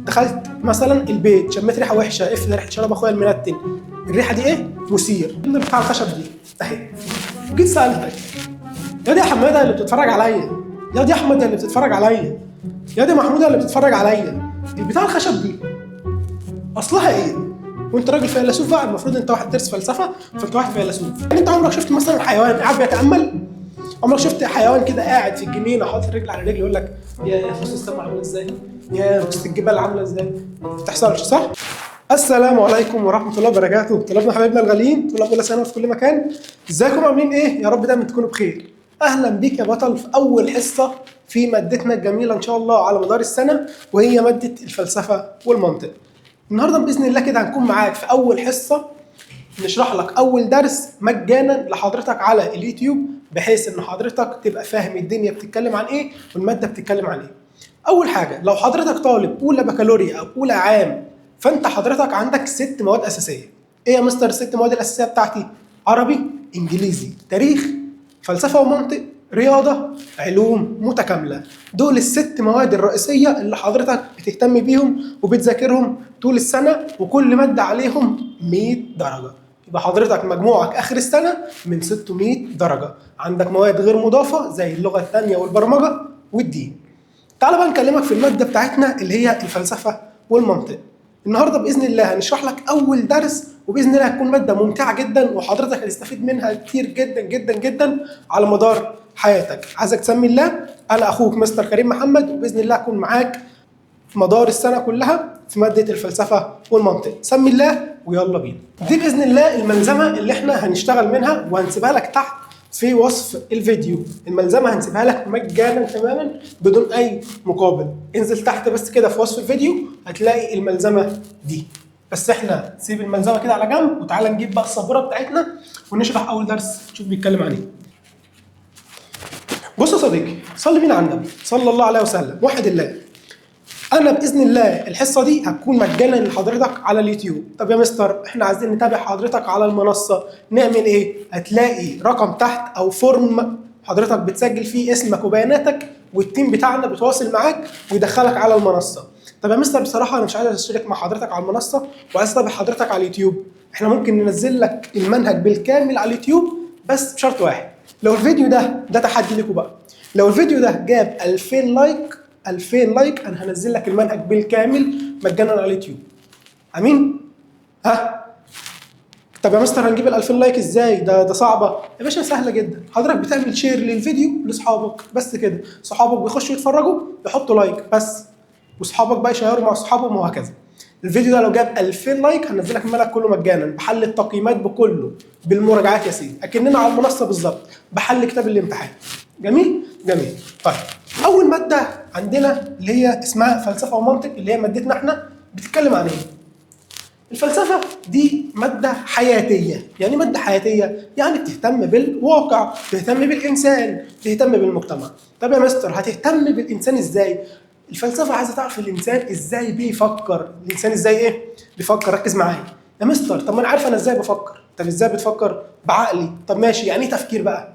دخلت مثلا البيت شميت ريحه وحشه، افرض ريحه شراب اخويا المنتن، الريحه دي ايه؟ مثير. بتاع الخشب دي اهي، وجيت سالتك يا دي يا حماده اللي بتتفرج عليا، يا دي يا احمد اللي بتتفرج عليا، يا دي محموده اللي بتتفرج عليا، البتاع الخشب دي اصلها ايه؟ وانت راجل فيلسوف بقى، المفروض انت واحد درس فلسفه، فانت واحد فيلسوف. يعني انت عمرك شفت مثلا حيوان قاعد بيتامل؟ عمرك شفت حيوان كده قاعد في الجنينه حاطط رجل على رجل يقول لك يا بص السما عامله ازاي؟ يا بص الجبال عامله ازاي؟ ما بتحصلش صح؟ السلام عليكم ورحمه الله وبركاته، طلابنا حبايبنا الغاليين، طلاب اولى ثانوي في كل مكان، ازيكم عاملين ايه؟ يا رب دايما تكونوا بخير. اهلا بيك يا بطل في اول حصه في مادتنا الجميله ان شاء الله على مدار السنه، وهي ماده الفلسفه والمنطق. النهارده باذن الله كده هنكون معاك في اول حصه نشرح لك اول درس مجانا لحضرتك على اليوتيوب، بحيث ان حضرتك تبقى فاهم الدنيا بتتكلم عن ايه والماده بتتكلم عن ايه. اول حاجه، لو حضرتك طالب اولى بكالوريا او اولى عام، فانت حضرتك عندك 6 مواد اساسيه. ايه يا مستر ال6 مواد الاساسيه بتاعتي؟ عربي، انجليزي، تاريخ، فلسفه ومنطق، رياضه، علوم متكامله. دول ال6 مواد الرئيسيه اللي حضرتك بتهتم بيهم وبتذاكرهم طول السنه، وكل ماده عليهم 100 درجه. يبقى حضرتك مجموعك اخر السنه من 600 درجه. عندك مواد غير مضافه زي اللغه الثانيه والبرمجه والدين. تعال بقى نكلمك في الماده بتاعتنا اللي هي الفلسفه والمنطق. النهارده باذن الله هنشرح لك اول درس، وباذن الله هتكون ماده ممتعه جدا وحضرتك هتستفيد منها كتير جدا جدا جدا على مدار حياتك. عايزك تسمي الله. انا اخوك مستر كريم محمد، وباذن الله هكون معاك في مدار السنه كلها في ماده الفلسفه والمنطق. سمي الله ويلا بينا. دي باذن الله الملزمه اللي احنا هنشتغل منها، وهنسيبها لك تحت في وصف الفيديو. الملزمه هنسيبها لك مجانا تماما بدون اي مقابل. انزل تحت بس كده في وصف الفيديو هتلاقي الملزمه دي. بس احنا سيب الملزمه كده على جنب، وتعالى نجيب بقى السبوره بتاعتنا ونشرح اول درس نشوف بيتكلم عن ايه. بص يا صديقي، صلي بينا على النبي صلى الله عليه وسلم. وحد الله. انا باذن الله الحصه دي هتكون مجانا لحضرتك على اليوتيوب. طب يا مستر احنا عايزين نتابع حضرتك على المنصه، نعمل ايه؟ هتلاقي رقم تحت او فورم حضرتك بتسجل فيه اسمك وبياناتك، والتيم بتاعنا بيتواصل معاك ويدخلك على المنصه. طب يا مستر بصراحه انا مش عايز اشترك مع حضرتك على المنصه وعايز اتابع حضرتك على اليوتيوب. احنا ممكن ننزل لك المنهج بالكامل على اليوتيوب، بس بشرط واحد. لو الفيديو ده تحدي لكم بقى، لو الفيديو ده جاب 2000 لايك، 2000 لايك انا هنزل لك المنهج بالكامل مجانا على اليوتيوب. امين؟ ها؟ طب يا مستر هنجيب ال 2000 لايك ازاي؟ ده صعبه. يا باشا سهله جدا، حضرتك بتعمل شير للفيديو لاصحابك بس كده، صحابك بيخشوا يتفرجوا يحطوا لايك بس، واصحابك بقى يشيروا مع اصحابهم وهكذا. الفيديو ده لو جاب 2000 لايك هنزل لك المنهج كله مجانا بحل التقييمات بكله بالمراجعات يا سيدي، اكننا على المنصه بالظبط بحل كتاب الامتحان. جميل؟ جميل. طيب اول ماده عندنا اللي هي اسمها فلسفه ومنطق، اللي هي مادتنا احنا، بتتكلم عن ايه؟ الفلسفه دي ماده حياتيه. يعني ماده حياتيه يعني بتهتم بالواقع، بتهتم بالانسان، بتهتم بالمجتمع. طب يا مستر هتهتم بالانسان ازاي؟ الفلسفه عايزه تعرف الانسان ازاي بيفكر، الانسان ازاي ايه؟ بيفكر. ركز معايا يا مستر. طب ما انا عارف انا ازاي بفكر. طب ازاي بتفكر؟ بعقلي. طب ماشي، يعني ايه تفكير بقى؟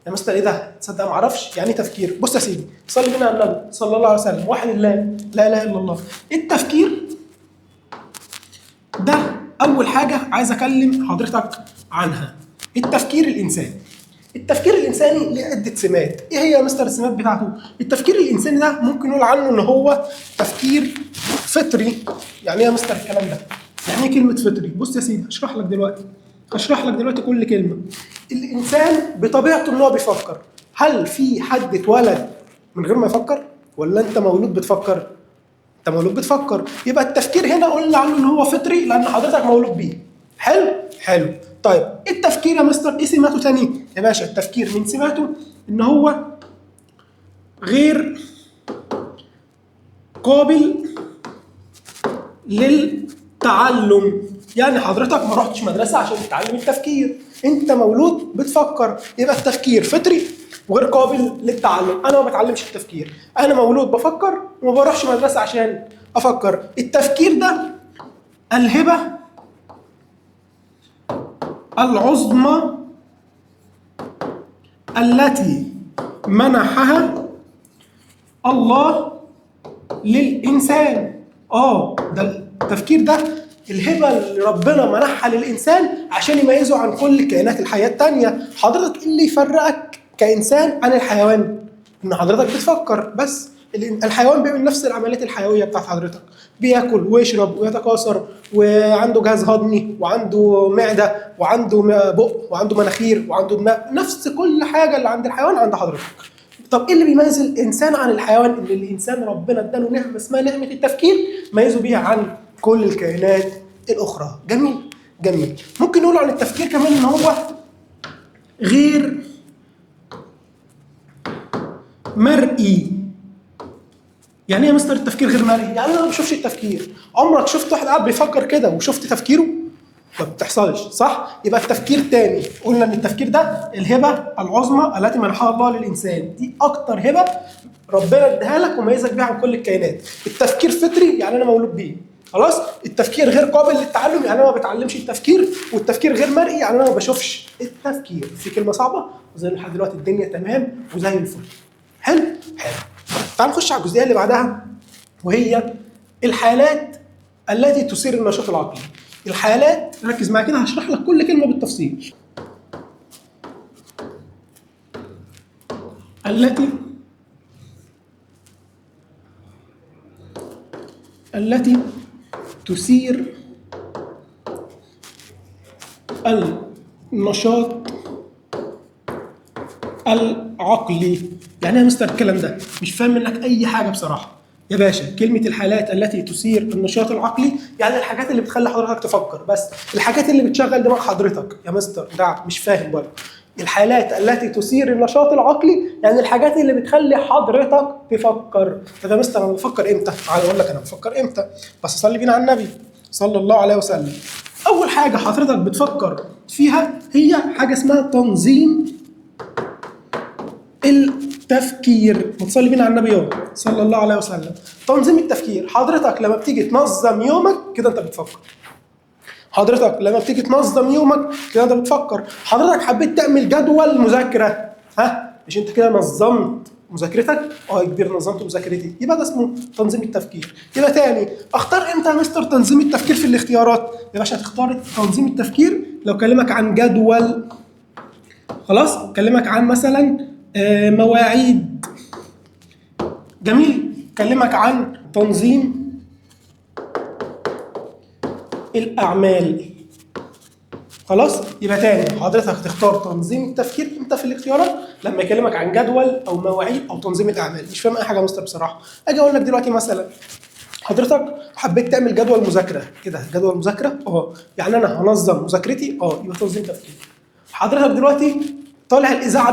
يا مستر ايه ده؟ تصدق ما اعرفش يعني ايه تفكير. بص يا سيدي، صلي بينا على النبي صلى الله عليه وسلم. وحد الله لا اله الا الله. التفكير ده اول حاجه عايز اكلم حضرتك عنها. التفكير الانساني. التفكير الانساني ليه عده سمات. ايه هي يا مستر السمات بتاعته؟ التفكير الانساني ده ممكن نقول عنه ان هو تفكير فطري. يعني ايه يا مستر الكلام ده؟ يعني ايه كلمه فطري؟ بص يا سيدي هشرح لك دلوقتي كل كلمه. الانسان بطبيعته ان هو بيفكر. هل في حد اتولد من غير ما يفكر؟ ولا انت مولود بتفكر؟ انت مولود بتفكر. يبقى التفكير هنا قلنا عنه ان هو فطري لان حضرتك مولود بيه. حلو؟ حلو. طيب التفكير يا مستر ايه سماته تاني؟ يا باشا التفكير من سماته ان هو غير قابل للتعلم. يعني حضرتك ما رحتش مدرسه عشان تتعلم التفكير، انت مولود بتفكر. يبقى التفكير فطري وغير قابل للتعلم. انا ما بتعلمش التفكير، انا مولود بفكر وما بروحش مدرسه عشان افكر. التفكير ده الهبه العظمى التي منحها الله للإنسان. ده التفكير ده الهبه اللي ربنا منحها للانسان عشان يميزه عن كل كائنات الحياه التانيه. حضرتك ايه اللي يفرقك كانسان عن الحيوان؟ ان حضرتك بتفكر بس. الحيوان بيعمل نفس العمليات الحيويه بتاعت حضرتك، بياكل ويشرب ويتكاثر وعنده جهاز هضمي وعنده معده وعنده بق وعنده مناخير وعنده دماغ، نفس كل حاجه اللي عند الحيوان عند حضرتك. طب ايه اللي بيميز الانسان عن الحيوان؟ ان الانسان ربنا اداله نعمه اسمها نعمه التفكير ميزه بيها عن كل الكائنات الاخرى. جميل. ممكن نقول عن التفكير كمان ان هو غير مرئي. يعني ايه يا مستر التفكير غير مرئي؟ يعني انا ما بشوفش التفكير. عمرك شفت واحد قاعد بيفكر كده وشفت تفكيره؟ ما بتحصلش، صح؟ يبقى التفكير تاني قلنا ان التفكير ده الهبه العظمى التي منحها الله للانسان، دي اكتر هبه ربنا اداها لك وميزك بيها عن كل الكائنات. التفكير فطري يعني انا مولود بيه، خلاص. التفكير غير قابل للتعلم يعني انا ما بتعلمش التفكير، والتفكير غير مرئي يعني انا ما بشوفش التفكير. في كلمه صعبه وزي لحد دلوقتي الدنيا تمام وزي الفل. حلو. تعال نخش على الجزئيه اللي بعدها وهي الحالات التي تثير النشاط العقلي. الحالات، ركز معايا كده هشرح لك كل كلمه بالتفصيل. التي تثير النشاط العقلي. يعني ايه يا مستر الكلام ده؟ مش فاهم منك اي حاجه بصراحه يا باشا. كلمه الحالات التي تثير النشاط العقلي يعني الحاجات اللي بتخلي حضرتك تفكر، بس الحاجات اللي بتشغل دماغ حضرتك يا مستر ده مش فاهم برضه. الحالات التي تثير النشاط العقلي يعني الحاجات اللي بتخلي حضرتك تفكر. طب يا مستر انا بفكر امتى؟ تعال اقول لك انا بفكر امتى، بس صلي بينا على النبي صلى الله عليه وسلم. اول حاجه حضرتك بتفكر فيها هي حاجه اسمها تنظيم التفكير. وتصلي بينا على النبي صلى الله عليه وسلم. تنظيم التفكير، حضرتك لما بتيجي تنظم يومك كده انت بتفكر. حضرتك لما بتيجي تنظم يومك كده انت بتفكر. حضرتك حبيت تعمل جدول مذاكره، مش انت كده نظمت مذاكرتك؟ يا كبير نظمت مذاكرتي، يبقى ده اسمه تنظيم التفكير. يبقى تاني، اختار امتى يا مستر تنظيم التفكير في الاختيارات؟ يا باشا هتختار تنظيم التفكير لو كلمك عن جدول، خلاص، كلمك عن مثلا مواعيد، جميل، كلمك عن تنظيم الاعمال، خلاص. يبقى تاني حضرتك تختار تنظيم التفكير امتى في الاختيارات؟ لما يكلمك عن جدول او مواعيد او تنظيم الاعمال. مش فاهم اي حاجه يا مستر بصراحه. اجي اقول لك دلوقتي مثلا حضرتك حبيت تعمل جدول مذاكره كده، جدول مذاكره يعني انا هنظم مذاكرتي يبقى تنظيم تفكير. حضرتك دلوقتي طالع الاذاعه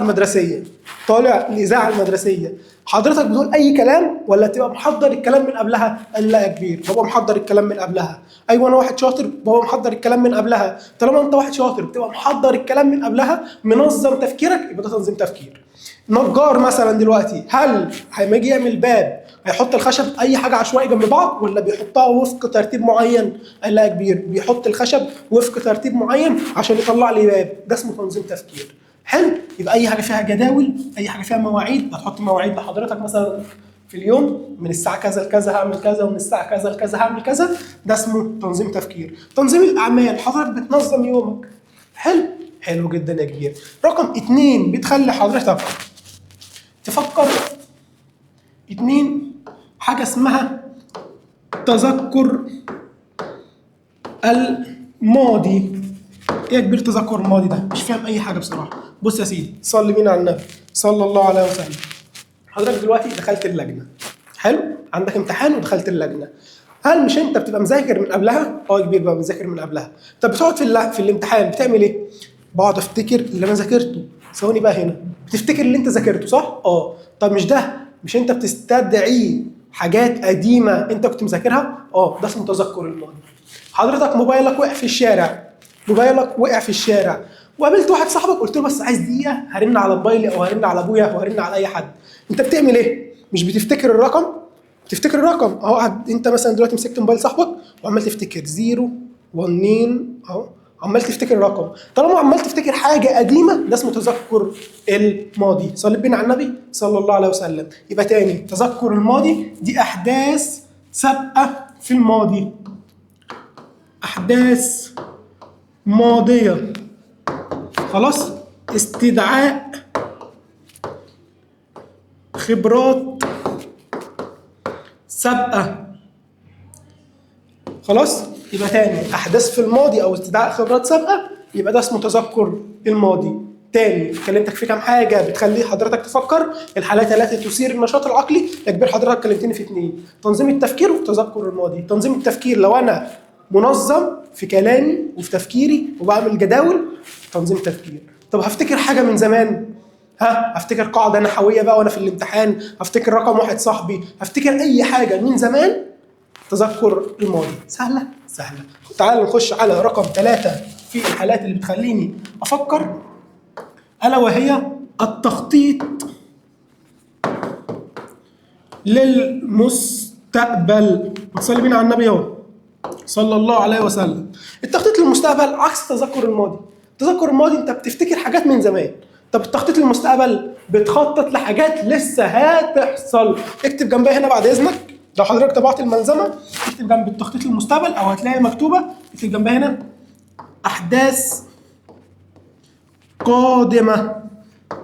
المدرسيه، حضرتك بتقول اي كلام ولا تبقى محضر الكلام من قبلها؟ قال لا يا كبير بابا محضر الكلام من قبلها. ايوه انا واحد شاطر، بابا محضر الكلام من قبلها. طالما انت واحد شاطر بتبقى محضر الكلام من قبلها، منظم تفكيرك، يبقى ده تنظيم تفكير. نجار مثلا دلوقتي، هل لما يجي يعمل باب هيحط الخشب اي حاجه عشوائي جنب بعض ولا بيحطها وفق ترتيب معين؟ قال لا يا كبير بيحط الخشب وفق ترتيب معين عشان يطلع لي باب. ده اسمه تنظيم تفكير. حلو. يبقى اي حاجه فيها جداول، اي حاجه فيها مواعيد، هتحط مواعيد لحضرتك مثلا في اليوم من الساعه كذا لكذا هعمل كذا ومن الساعه كذا لكذا هعمل كذا. ده اسمه تنظيم تفكير. تنظيم الاعمال، حضرتك بتنظم يومك. حلو جدا يا كبير. رقم 2 بتخلي حضرتك تفكر. 2 حاجه اسمها تذكر الماضي. ايه يا كبير تذكر الماضي ده؟ مش فاهم اي حاجه بصراحه. بص يا سيدي صلي بينا على النبي صلى الله عليه وسلم. حضرتك دلوقتي دخلت اللجنه، حلو، عندك امتحان ودخلت اللجنه. هل مش انت بتبقى مذاكر من قبلها؟ يا كبير بقى مذاكر من قبلها. طب بتقعد في الامتحان بتعمل ايه؟ بقعد افتكر اللي انا ذاكرته. ثواني بقى هنا، بتفتكر اللي انت ذاكرته صح؟ طب مش انت بتستدعي حاجات قديمه انت كنت مذاكرها؟ ده اسمه تذكر الماضي. حضرتك موبايلك وقع في الشارع وقابلت واحد صاحبك قلت له بس عايز دقيقه هرن على موبايلي او هرن على ابويا او هرن على اي حد. انت بتعمل ايه؟ مش بتفتكر الرقم؟ تفتكر الرقم انت مثلا دلوقتي مسكت موبايل صاحبك وعمال تفتكر 0 و2 عمال تفتكر الرقم. طالما عمال تفتكر حاجه قديمه ده اسمه تذكر الماضي. صلي بينا على النبي صلى الله عليه وسلم. يبقى تاني، تذكر الماضي دي احداث سابقه في الماضي، احداث ماضيه، خلاص، استدعاء خبرات سابقه. خلاص، يبقى تاني احداث في الماضي او استدعاء خبرات سابقه، يبقى ده اسمه تذكر الماضي. تاني كلمتك في كام حاجه بتخلي حضرتك تفكر، الحالات التي تثير النشاط العقلي. يا كبير حضرتك كلمتني في 2، تنظيم التفكير وتذكر الماضي. تنظيم التفكير لو انا منظم في كلامي وفي تفكيري وبعمل جداول، تنظيم تفكير. طب هفتكر حاجه من زمان، هفتكر قاعده نحويه بقى وانا في الامتحان، هفتكر رقم واحد صاحبي، هفتكر اي حاجه من زمان، تذكر الماضي. سهله سهله. تعال نخش على رقم 3 في الحالات اللي بتخليني افكر، الا وهي التخطيط للمستقبل. صلي بينا على النبي اهو صلى الله عليه وسلم. التخطيط للمستقبل عكس تذكر الماضي. تذكر الماضي انت بتفتكر حاجات من زمان. طب التخطيط للمستقبل بتخطط لحاجات لسه هتحصل. اكتب جنبها هنا بعد اذنك، لو حضرتك طبعت الملزمه اكتب جنب التخطيط للمستقبل او هتلاقيها مكتوبه، اكتب جنبها هنا احداث قادمه،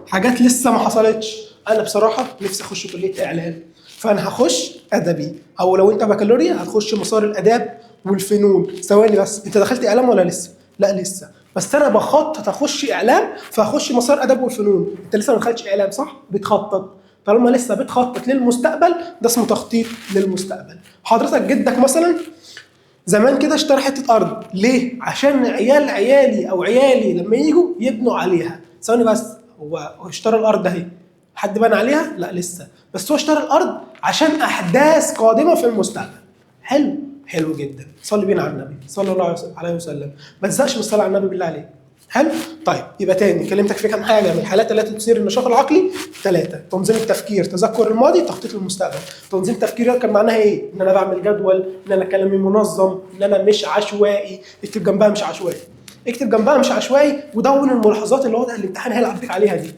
حاجات لسه ما حصلتش. انا بصراحه نفسي اخش كليه اعلام، فانا هخش ادبي، او لو انت بكالوريا هتخش مسار الاداب والفنون. ثواني بس، انت دخلت اعلام ولا لسه؟ لا لسه، بس انا بخطط اخش اعلام فهخش مسار اداب والفنون. انت لسه ما دخلتش اعلام صح؟ بتخطط. طالما لسه بتخطط للمستقبل ده اسمه تخطيط للمستقبل. حضرتك جدك مثلا زمان كده اشترى حته ارض، ليه؟ عشان عيالي او عيالي لما يجوا يبنوا عليها. ثواني بس، هو اشترى الارض اهي، حد بنى عليها؟ لا لسه، بس هو اشترى الارض عشان احداث قادمه في المستقبل. حلو، حلو جدا. صلي بينا على النبي صلى الله عليه وسلم. ما تزهقش من الصلاه على النبي بالله عليك. حلو. طيب يبقى تاني كلمتك في كام حاجه من الحالات التي تثير النشاط العقلي. 3، تنظيم التفكير، تذكر الماضي، تخطيط للمستقبل. تنظيم التفكير كان معناها ايه؟ ان انا بعمل جدول، ان انا كلامي منظم، ان انا مش عشوائي. اكتب جنبها مش عشوائي، اكتب جنبها مش عشوائي، ودون الملاحظات اللي واضح الامتحان هيلعب بيك عليها دي.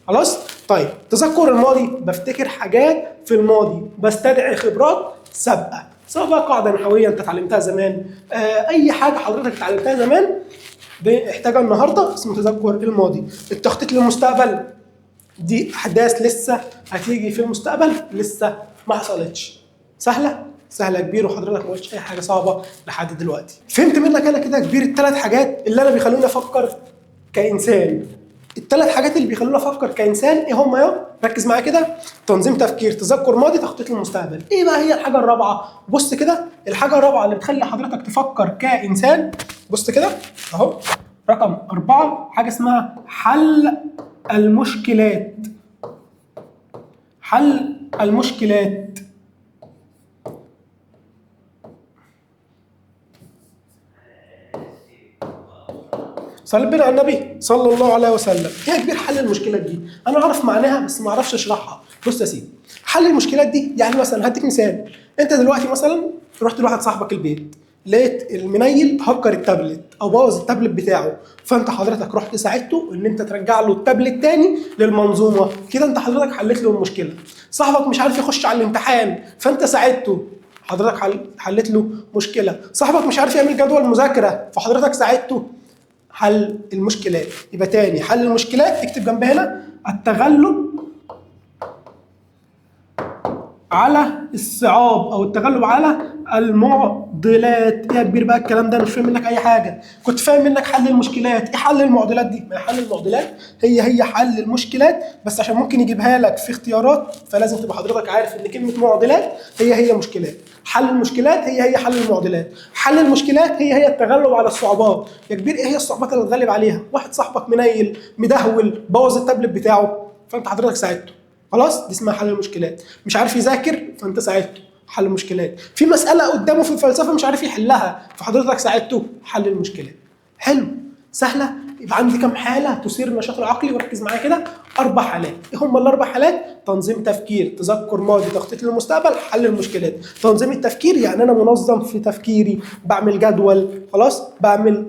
خلاص؟ طيب تذكر الماضي، بفتكر حاجات في الماضي، بستدعي خبرات سابقه، سواء بقى قاعده نحويه انت اتعلمتها زمان، اي حاجه حضرتك اتعلمتها زمان بنحتاجها النهارده، اسمه تذكر الماضي. التخطيط للمستقبل دي احداث لسه هتيجي في المستقبل لسه ما حصلتش. سهله؟ سهله يا كبير، وحضرتك ما قلتش اي حاجه صعبه لحد دلوقتي. فهمت منك انا كده يا كبير الثلاث حاجات اللي انا بيخلوني افكر كانسان. الثلاث حاجات اللي بيخلوني افكر كانسان ايه هم يا؟ ركز معايا كده، تنظيم تفكير، تذكر ماضي، تخطيط للمستقبل. ايه بقى هي الحاجه الرابعه؟ بص كده، الحاجه الرابعه اللي بتخلي حضرتك تفكر كانسان، بص كده اهو، رقم 4، حاجه اسمها حل المشكلات. حل المشكلات. صلي بينا على النبي صلى الله عليه وسلم. ايه يا كبير حل المشكلات دي؟ انا اعرف معناها بس ما اعرفش اشرحها. بص يا سيدي، حل المشكلات دي يعني مثلا هديك مثال. انت دلوقتي مثلا رحت لواحد صاحبك البيت، لقيت المنيل هكر التابلت او بوظ التابلت بتاعه، فانت حضرتك رحت ساعدته ان انت ترجع له التابلت تاني للمنظومه. كده انت حضرتك حلت له المشكله. صاحبك مش عارف يخش على الامتحان فانت ساعدته، حضرتك حلت له مشكله. صاحبك مش عارف يعمل جدول مذاكره فحضرتك ساعدته، حل المشكلات. يبقى تاني حل المشكلات اكتب جنب هنا التغلب على الصعاب او التغلب على المعضلات. ايه يا كبير بقى الكلام ده؟ مش فاهم منك اي حاجه. كنت فاهم منك حل المشكلات. ايه حل المعضلات دي؟ ما حل المعضلات هي حل المشكلات، بس عشان ممكن يجيبها لك في اختيارات فلازم تبقى حضرتك عارف ان كلمه معضلات هي مشكلات. حل المشكلات هي حل المعضلات. حل المشكلات هي التغلب على الصعوبات. يا كبير ايه هي الصعوبات اللي تغلب عليها؟ واحد صاحبك منيل مدهول بوظ التابلت بتاعه فانت حضرتك ساعدته، خلاص دي اسمها حل المشكلات. مش عارف يذاكر فانت ساعدته، حل المشكلات. في مساله قدامه في الفلسفه مش عارف يحلها فحضرتك ساعدته، حل المشكلات. حلو، سهله. يبقى عندي كام حاله تثير النشاط العقلي؟ وركز معايا كده، 4 حالات. ايه هم ال4 حالات؟ تنظيم تفكير، تذكر ماضي، تخطيط للمستقبل، حل المشكلات. تنظيم التفكير يعني انا منظم في تفكيري، بعمل جدول، خلاص بعمل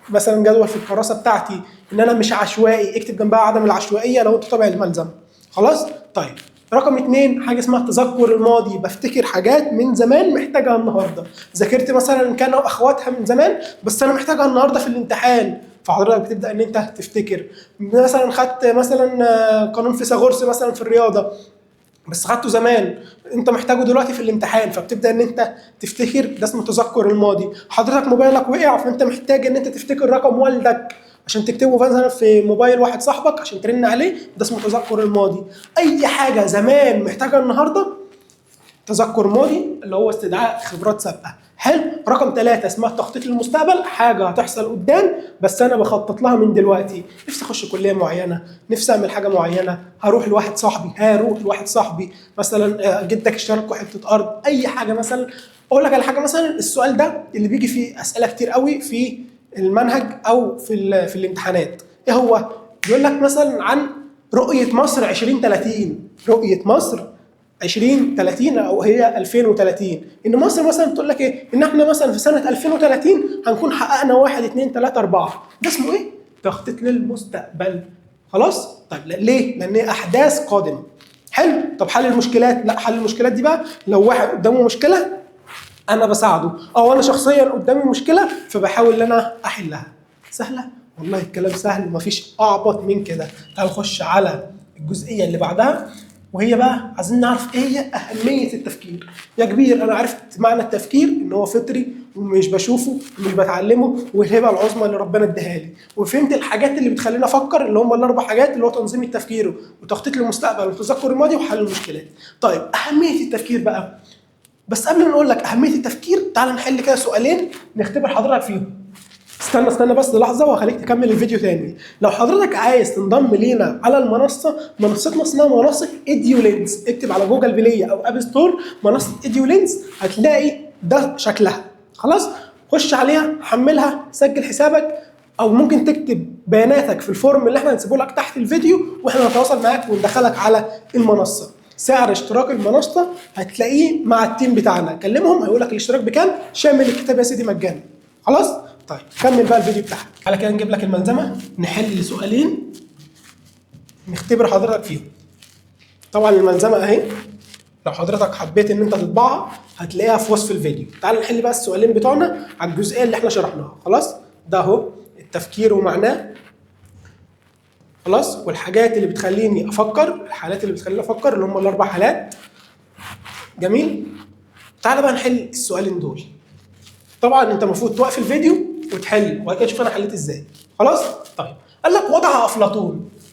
مثلا جدول في الكراسه بتاعتي، ان انا مش عشوائي. اكتب جنبها عدم العشوائيه لو انت طابع الملزمه، خلاص. طيب رقم 2 حاجه اسمها تذكر الماضي، بفتكر حاجات من زمان محتاجها النهارده. ذاكرت مثلا كانوا اخواتها من زمان بس انا محتاجها النهارده في الامتحان، فحضرتك بتبدا ان انت تفتكر. مثلا خدت مثلا قانون فيثاغورس مثلا في الرياضه بس خدته زمان، انت محتاجه دلوقتي في الامتحان، فبتبدا ان انت تفتكر، ده اسمه تذكر الماضي. حضرتك موبايلك وقع فانت محتاج ان انت تفتكر رقم والدك عشان تكتبه مثلا في موبايل واحد صاحبك عشان ترن عليه، ده اسمه تذكر الماضي. اي حاجه زمان محتاجها النهارده تذكر ماضي اللي هو استدعاء خبرات سابقه. حلو. رقم 3 اسمها تخطيط للمستقبل، حاجه هتحصل قدام بس انا بخطط لها من دلوقتي. نفسي اخش كليه معينه، نفسي اعمل حاجه معينه، هروح لواحد صاحبي مثلا، جدك اشترك في حته ارض، اي حاجه مثلا. اقول لك على حاجه مثلا، السؤال ده اللي بيجي فيه اسئله كتير قوي في المنهج او في الامتحانات، ايه هو؟ بيقول لك مثلا عن رؤيه مصر 2030، رؤيه مصر 2030 او هي 2030، ان مصر مثلا تقول لك ايه؟ ان احنا مثلا في سنه 2030 هنكون حققنا 1 2 3 4، ده اسمه ايه؟ تخطيط للمستقبل. خلاص؟ طيب ليه؟ لان هي احداث قادمه. حلو. طب حل المشكلات؟ لا، حل المشكلات دي بقى لو واحد قدامه مشكله انا بساعده، او انا شخصيا قدامي مشكله فبحاول ان انا احلها. سهله؟ والله الكلام سهل ومفيش اعبط من كده. تعال نخش على الجزئيه اللي بعدها، وهي بقى عايزين نعرف ايه هي اهميه التفكير. يا كبير انا عرفت معنى التفكير ان هو فطري ومش بشوفه ومش بتعلمه، والهبه العظمى اللي ربنا اداها لي، وفهمت الحاجات اللي بتخليني افكر اللي هم الاربع حاجات اللي هو تنظيم التفكير وتخطيط للمستقبل وتذكر الماضي وحل المشكلات. طيب اهميه التفكير بقى، بس قبل ما نقول لك اهميه التفكير تعال نحل كده سؤالين نختبر حضرتك فيهم. استنى بس لحظه وهخليك تكمل الفيديو تاني. لو حضرتك عايز تنضم لينا على المنصه، منصتنا اسمها منصه اديولينز، اكتب على جوجل بلاي او اب ستور منصه اديولينز هتلاقي ده شكلها. خلاص؟ خش عليها، حملها، سجل حسابك، او ممكن تكتب بياناتك في الفورم اللي احنا هنسيبه لك تحت الفيديو واحنا هنتواصل معاك وندخلك على المنصه. سعر اشتراك المنصه هتلاقيه مع التيم بتاعنا، كلمهم هيقول لك الاشتراك بكام، شامل الكتاب يا سيدي مجانا. خلاص؟ طيب كمل بقى الفيديو بتاعك. على كده نجيب لك الملزمه، نحل سؤالين نختبر حضرتك فيهم. طبعا الملزمه اهي، لو حضرتك حبيت ان انت تطبعها هتلاقيها في وصف الفيديو. تعال نحل بقى السؤالين بتوعنا على الجزئيه اللي احنا شرحناها. خلاص؟ ده اهو التفكير ومعناه، خلاص، والحاجات اللي بتخليني افكر، الحالات اللي بتخليني افكر اللي هم الاربع حالات. جميل. تعال بقى نحل السؤالين دول. طبعا انت المفروض توقف الفيديو وتحل وبعد كده تشوف انا حليت ازاي. خلاص؟ طيب قال لك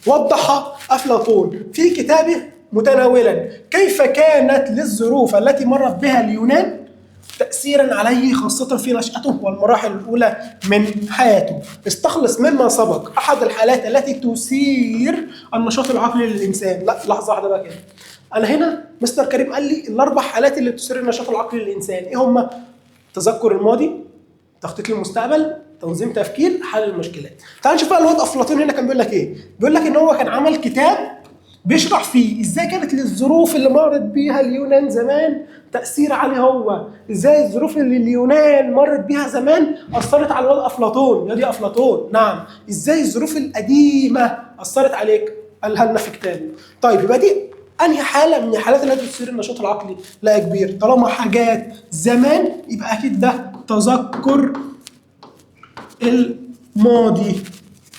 وضح افلاطون في كتابه متناولا كيف كانت للظروف التي مرت بها اليونان تأثيرا عليه خاصة في نشأته والمراحل الأولى من حياته. استخلص مما سبق أحد الحالات التي تثير النشاط العقلي للإنسان. لا لحظة واحدة بقى كده. أنا هنا مستر كريم قال لي الأربع حالات اللي تثير النشاط العقلي للإنسان، إيه هما؟ تذكر الماضي، تخطيط للمستقبل، تنظيم تفكير، حل المشكلات. تعال نشوف بقى الواد أفلاطون هنا كان بيقول لك إيه؟ بيقول لك إن هو كان عمل كتاب بيشرح فيه ازاي كانت للظروف اللي مرت بيها اليونان زمان تأثير عليه هو، ازاي الظروف اللي اليونان مرت بيها زمان أثرت على الواد أفلاطون. يا دي أفلاطون، نعم، ازاي الظروف القديمة أثرت عليك، قالها لنا في كتابه. طيب يبقى دي أنهي حالة من الحالات التي تثير النشاط العقلي؟ لا يا كبير، طالما حاجات زمان يبقى أكيد ده تذكر الماضي.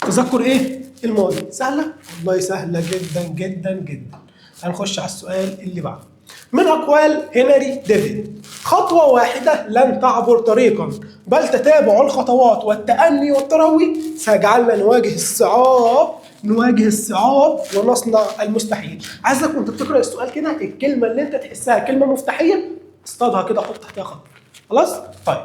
تذكر إيه؟ الماضي. سهلة؟ والله سهلة جدا جدا جدا. هنخش على السؤال اللي بعده. من أقوال هنري ديفيد: خطوة واحدة لن تعبر طريقا، بل تتابع الخطوات والتأني والتروي سيجعلنا نواجه الصعاب ونصنع المستحيل. عايزك وانت بتقرأ السؤال كده الكلمة اللي انت تحسها كلمة مفتاحية اصطادها كده، حط تحتها خط. خلاص؟ طيب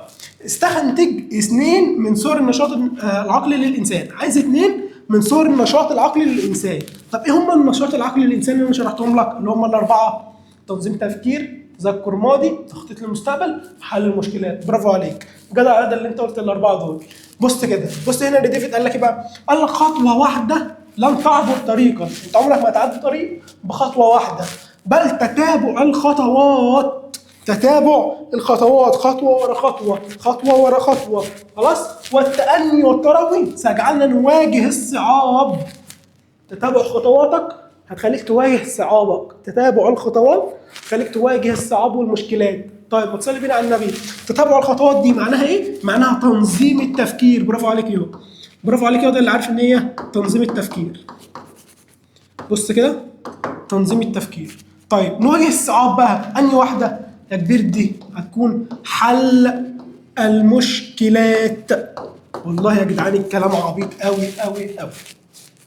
استنتج 2 من صور النشاط العقلي للإنسان. عايز 2 من صور النشاط العقلي للإنسان. طب ايه هم النشاط العقلي للإنسان اللي انا شرحتهم لك؟ اللي هم الأربعة: تنظيم تفكير، تذكر ماضي، تخطيط للمستقبل، حل المشكلات. برافو عليك جدع، ده اللي انت قلت الأربعة دول. بص كده، بص هنا ديفيد قال لك ايه بقى؟ قال لك خطوة واحدة لن تعبر طريقا، انت عمرك ما هتعدي طريق بخطوة واحدة، بل تتابع الخطوات، خطوة ورا خطوة، خطوة ورا خطوة. خلاص؟ والتأني والتروي سيجعلنا نواجه الصعاب. تتابع خطواتك هتخليك تواجه صعابك، تتابع الخطوات تخليك تواجه الصعاب والمشكلات. طيب ما تصلي بينا على النبي. تتابع الخطوات دي معناها ايه؟ معناها تنظيم التفكير. برافو عليك يا برافو عليك يا ده اللي عارف ان هي تنظيم التفكير. بص كده، تنظيم التفكير. طيب نواجه الصعاب بقى، انهي واحده يا كبير؟ دي هتكون حل المشكلات. والله يا جدعان الكلام عبيط قوي قوي قوي،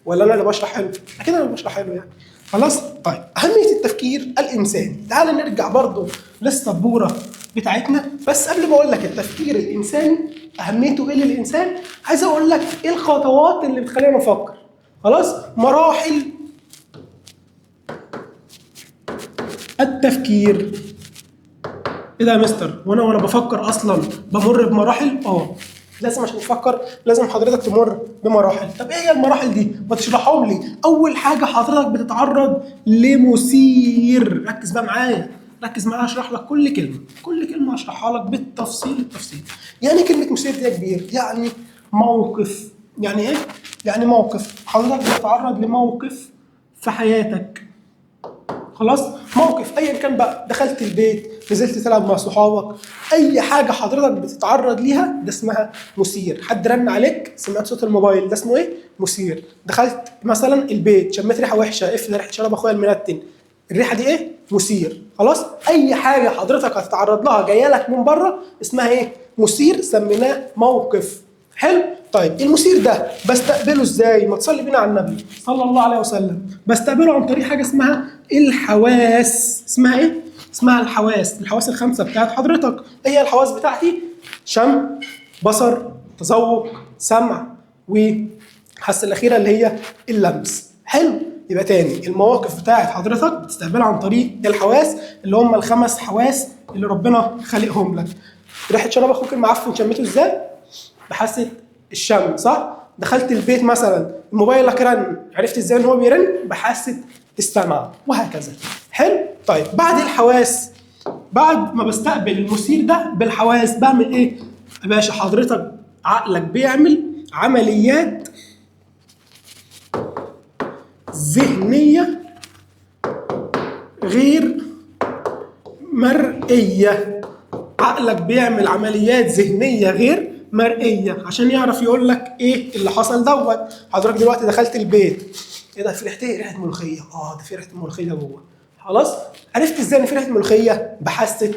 ولا انا اللي بشرح حلو؟ اكيد انا اللي بشرح حلو يعني. خلاص. طيب اهميه التفكير الانساني، تعال نرجع برضو للسبوره بتاعتنا. بس قبل ما اقول لك التفكير الانساني اهميته ايه للانسان، عايز اقول لك ايه الخطوات اللي بتخلينا نفكر. خلاص. مراحل التفكير. ايه ده يا مستر؟ وانا بفكر اصلا بمر بمراحل؟ لازم عشان تفكر لازم حضرتك تمر بمراحل. طب ايه هي المراحل دي؟ ما تشرحهم لي. اول حاجه حضرتك بتتعرض لمثير. ركز بقى معايا، ركز معايا اشرح لك كل كلمه، كل كلمه اشرحها لك بالتفصيل التفصيل. يعني كلمه مثير دي يا كبير يعني موقف. يعني ايه؟ يعني موقف. حضرتك بتتعرض لموقف في حياتك. خلاص. موقف ايا كان بقى، دخلت البيت، نزلت تلعب مع صحابك، اي حاجه حضرتك بتتعرض ليها ده اسمها مثير. حد رن عليك سمعت صوت الموبايل، ده اسمه ايه؟ مثير. دخلت مثلا البيت شميت ريحه وحشه، ده ريحه شراب اخويا المنتن، الريحه دي ايه؟ مثير. خلاص. اي حاجه حضرتك هتتعرض لها جايه لك من بره اسمها ايه؟ مثير، سميناه موقف. حلو. طيب المثير ده بستقبله ازاي؟ ما تصلي بينا على النبي صلى الله عليه وسلم. بستقبله عن طريق حاجه اسمها الحواس. اسمها ايه؟ اسمها الحواس. الحواس الخمسه بتاعت حضرتك. ايه هي الحواس بتاعتي؟ شم، بصر، تذوق، سمع، وحاسه الاخيره اللي هي اللمس. حلو. يبقى تاني المواقف بتاعت حضرتك بتستقبلها عن طريق الحواس اللي هم الخمس حواس اللي ربنا خلقهم لك. ريحه شراب اخوك المعفن شميته ازاي؟ بحاسه الشم، صح؟ دخلت البيت مثلا موبايلك رن، عرفت ازاي ان هو بيرن؟ بحاسه السمع، وهكذا. حلو. طيب بعد الحواس، بعد ما بستقبل المثير ده بالحواس بعمل ايه؟ يا باشا حضرتك عقلك بيعمل عمليات ذهنيه غير مرئيه. عقلك بيعمل عمليات ذهنيه غير مرئيه عشان يعرف يقول لك ايه اللي حصل دوت. حضرتك دلوقتي دخلت البيت، ايه ده؟ في ريحه ايه؟ ريحه ملوخيه. ده في ريحه ملوخيه جوه. خلاص. عرفت ازاي ان في ريحه ملوخيه؟ بحاسه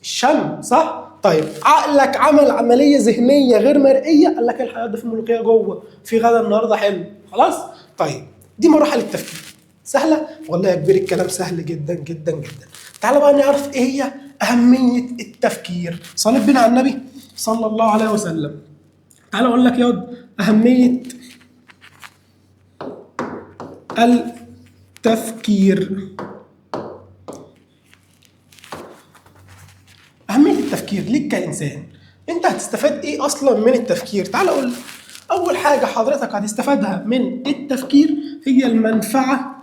الشم، صح؟ طيب عقلك عمل عمليه ذهنيه غير مرئيه، قال لك الحياه ده في ملوخيه جوه، في غدا النهارده حلو. خلاص. طيب دي مراحل التفكير. سهله؟ والله يا كبير الكلام سهل جدا جدا جدا. تعال بقى نعرف ايه هي اهميه التفكير. صلي بنا على النبي صلى الله عليه وسلم. تعال اقول لك يا اهميه التفكير. أهمية التفكير ليك كإنسان، أنت هتستفاد إيه أصلا من التفكير؟ تعال أقول لك. أول حاجة حضرتك هتستفادها من التفكير هي المنفعة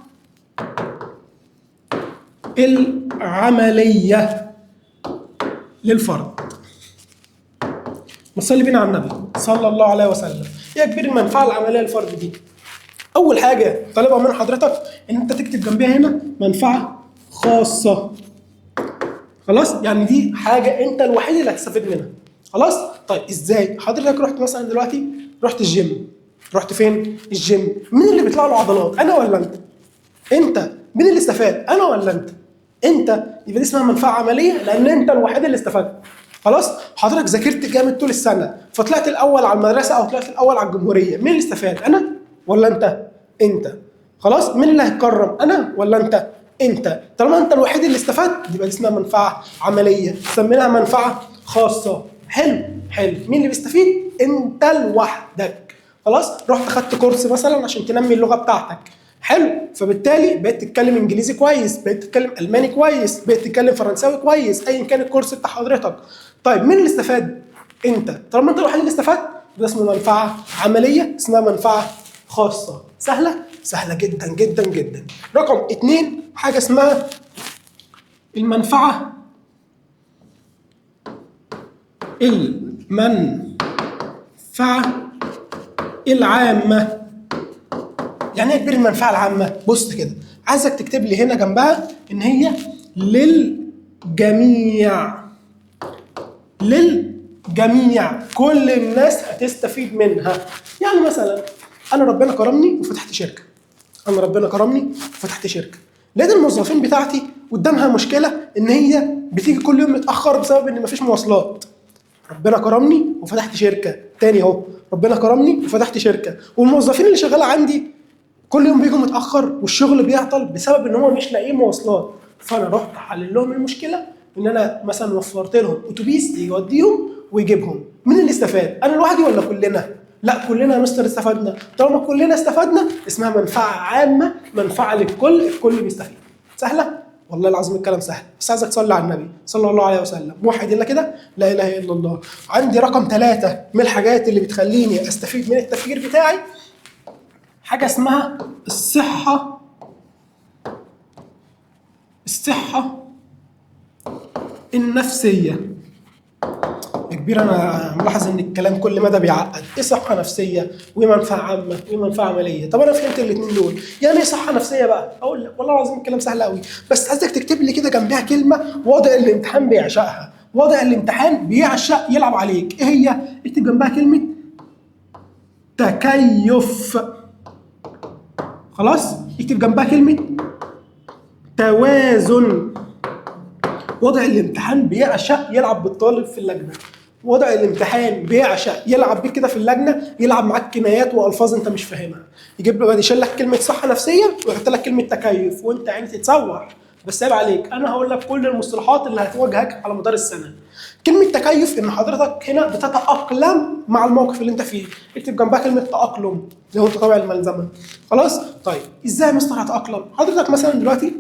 العملية للفرد. نصلي بينا على النبي صلى الله عليه وسلم. يا كبير المنفعة العملية للفرد دي، أول حاجة طالبها من حضرتك إن أنت تكتب جنبها هنا منفعة خاصة. خلاص. يعني دي حاجه انت الوحيد اللي هتستفيد منها. خلاص. طيب ازاي؟ حضرتك رحت مثلا دلوقتي رحت الجيم. رحت فين؟ الجيم. مين اللي بيطلع له عضلات؟ انا ولا انت؟ انت. مين اللي استفاد؟ انا ولا انت؟ انت. يبقى دي اسمها منفعه عمليه لان انت الوحيد اللي استفدت. خلاص. حضرتك ذاكرت جامد طول السنه فطلعت الاول على المدرسه او طلعت الاول على الجمهوريه، مين اللي استفاد؟ انا ولا انت؟ انت. خلاص. مين اللي هيتكرم؟ انا ولا انت؟ انت. طالما انت الوحيد اللي استفدت يبقى دي اسمها منفعه عمليه، سميناها منفعه خاصه. حلو. حلو. مين اللي بيستفيد؟ انت لوحدك. خلاص. رحت خدت كورس مثلا عشان تنمي اللغه بتاعتك. حلو. فبالتالي بقيت تتكلم انجليزي كويس، بقيت تتكلم الماني كويس، بقيت تتكلم فرنساوي كويس، ايا كان الكورس بتاع حضرتك. طيب مين اللي استفاد؟ انت. طالما انت الوحيد اللي استفدت ده اسمه منفعه عمليه، اسمها منفعه خاصه. سهله؟ سهله جدا جدا جدا. رقم 2 حاجه اسمها المنفعه العامه. يعني ايه كبير المنفعه العامه؟ بص كده، عايزك تكتب لي هنا جنبها ان هي للجميع. للجميع، كل الناس هتستفيد منها. يعني مثلا انا ربنا كرمني وفتحت شركه. انا ربنا كرمني وفتحت شركه، لقيت الموظفين بتاعتي قدامها مشكله ان هي بتيجي كل يوم متاخر بسبب ان مفيش مواصلات. ربنا كرمني وفتحت شركه تاني اهو، ربنا كرمني وفتحت شركه، والموظفين اللي شغاله عندي كل يوم بيجوا متاخر والشغل بيعطل بسبب ان هم مش لاقيين مواصلات. فانا رحت حلل لهم المشكله ان انا مثلا وفرت لهم اتوبيس يوديهم ويجيبهم. مين اللي استفاد؟ انا لوحدي ولا كلنا؟ لا، كلنا يا مستر استفدنا. طالما كلنا استفدنا اسمها منفعه عامه، منفعه للكل، الكل بيستفيد. سهله؟ والله العظيم الكلام سهل، بس عايزك تصلي على النبي صلى الله عليه وسلم. موحد الا كده، لا اله الا الله. عندي رقم 3 من الحاجات اللي بتخليني استفيد من التفكير بتاعي، حاجه اسمها الصحه النفسيه. يا كبير انا ملاحظ ان الكلام كل مدى بيعقد. ايه صحه نفسيه وايه منفعه عامه وايه منفعه عمليه؟ طب انا فهمت الاثنين دول، يعني ايه صحه نفسيه بقى؟ اقول لك والله العظيم الكلام سهل قوي، بس عايزك تكتب لي كده جنبها كلمه وضع الامتحان بيعشقها. وضع الامتحان بيعشق يلعب عليك. ايه هي؟ اكتب جنبها كلمه تكيف. خلاص؟ اكتب جنبها كلمه توازن. وضع الامتحان بيعشق يلعب بالطالب في اللجنه. وضع الامتحان بيعشق يلعب بيك كده في اللجنه، يلعب معاك كنايات والفاظ انت مش فاهمها. يجيب له يشيل لك كلمه صحه نفسيه ويحط لك كلمه تكيف وانت عيني تتسوح. بس عيب عليك، انا هقول لك كل المصطلحات اللي هتواجهك على مدار السنه. كلمه تكيف ان حضرتك هنا بتتاقلم مع الموقف اللي انت فيه. اكتب جنبها كلمه تاقلم لو انت طالع الملزمه. خلاص؟ طيب ازاي يا مستر هتاقلم؟ حضرتك مثلا دلوقتي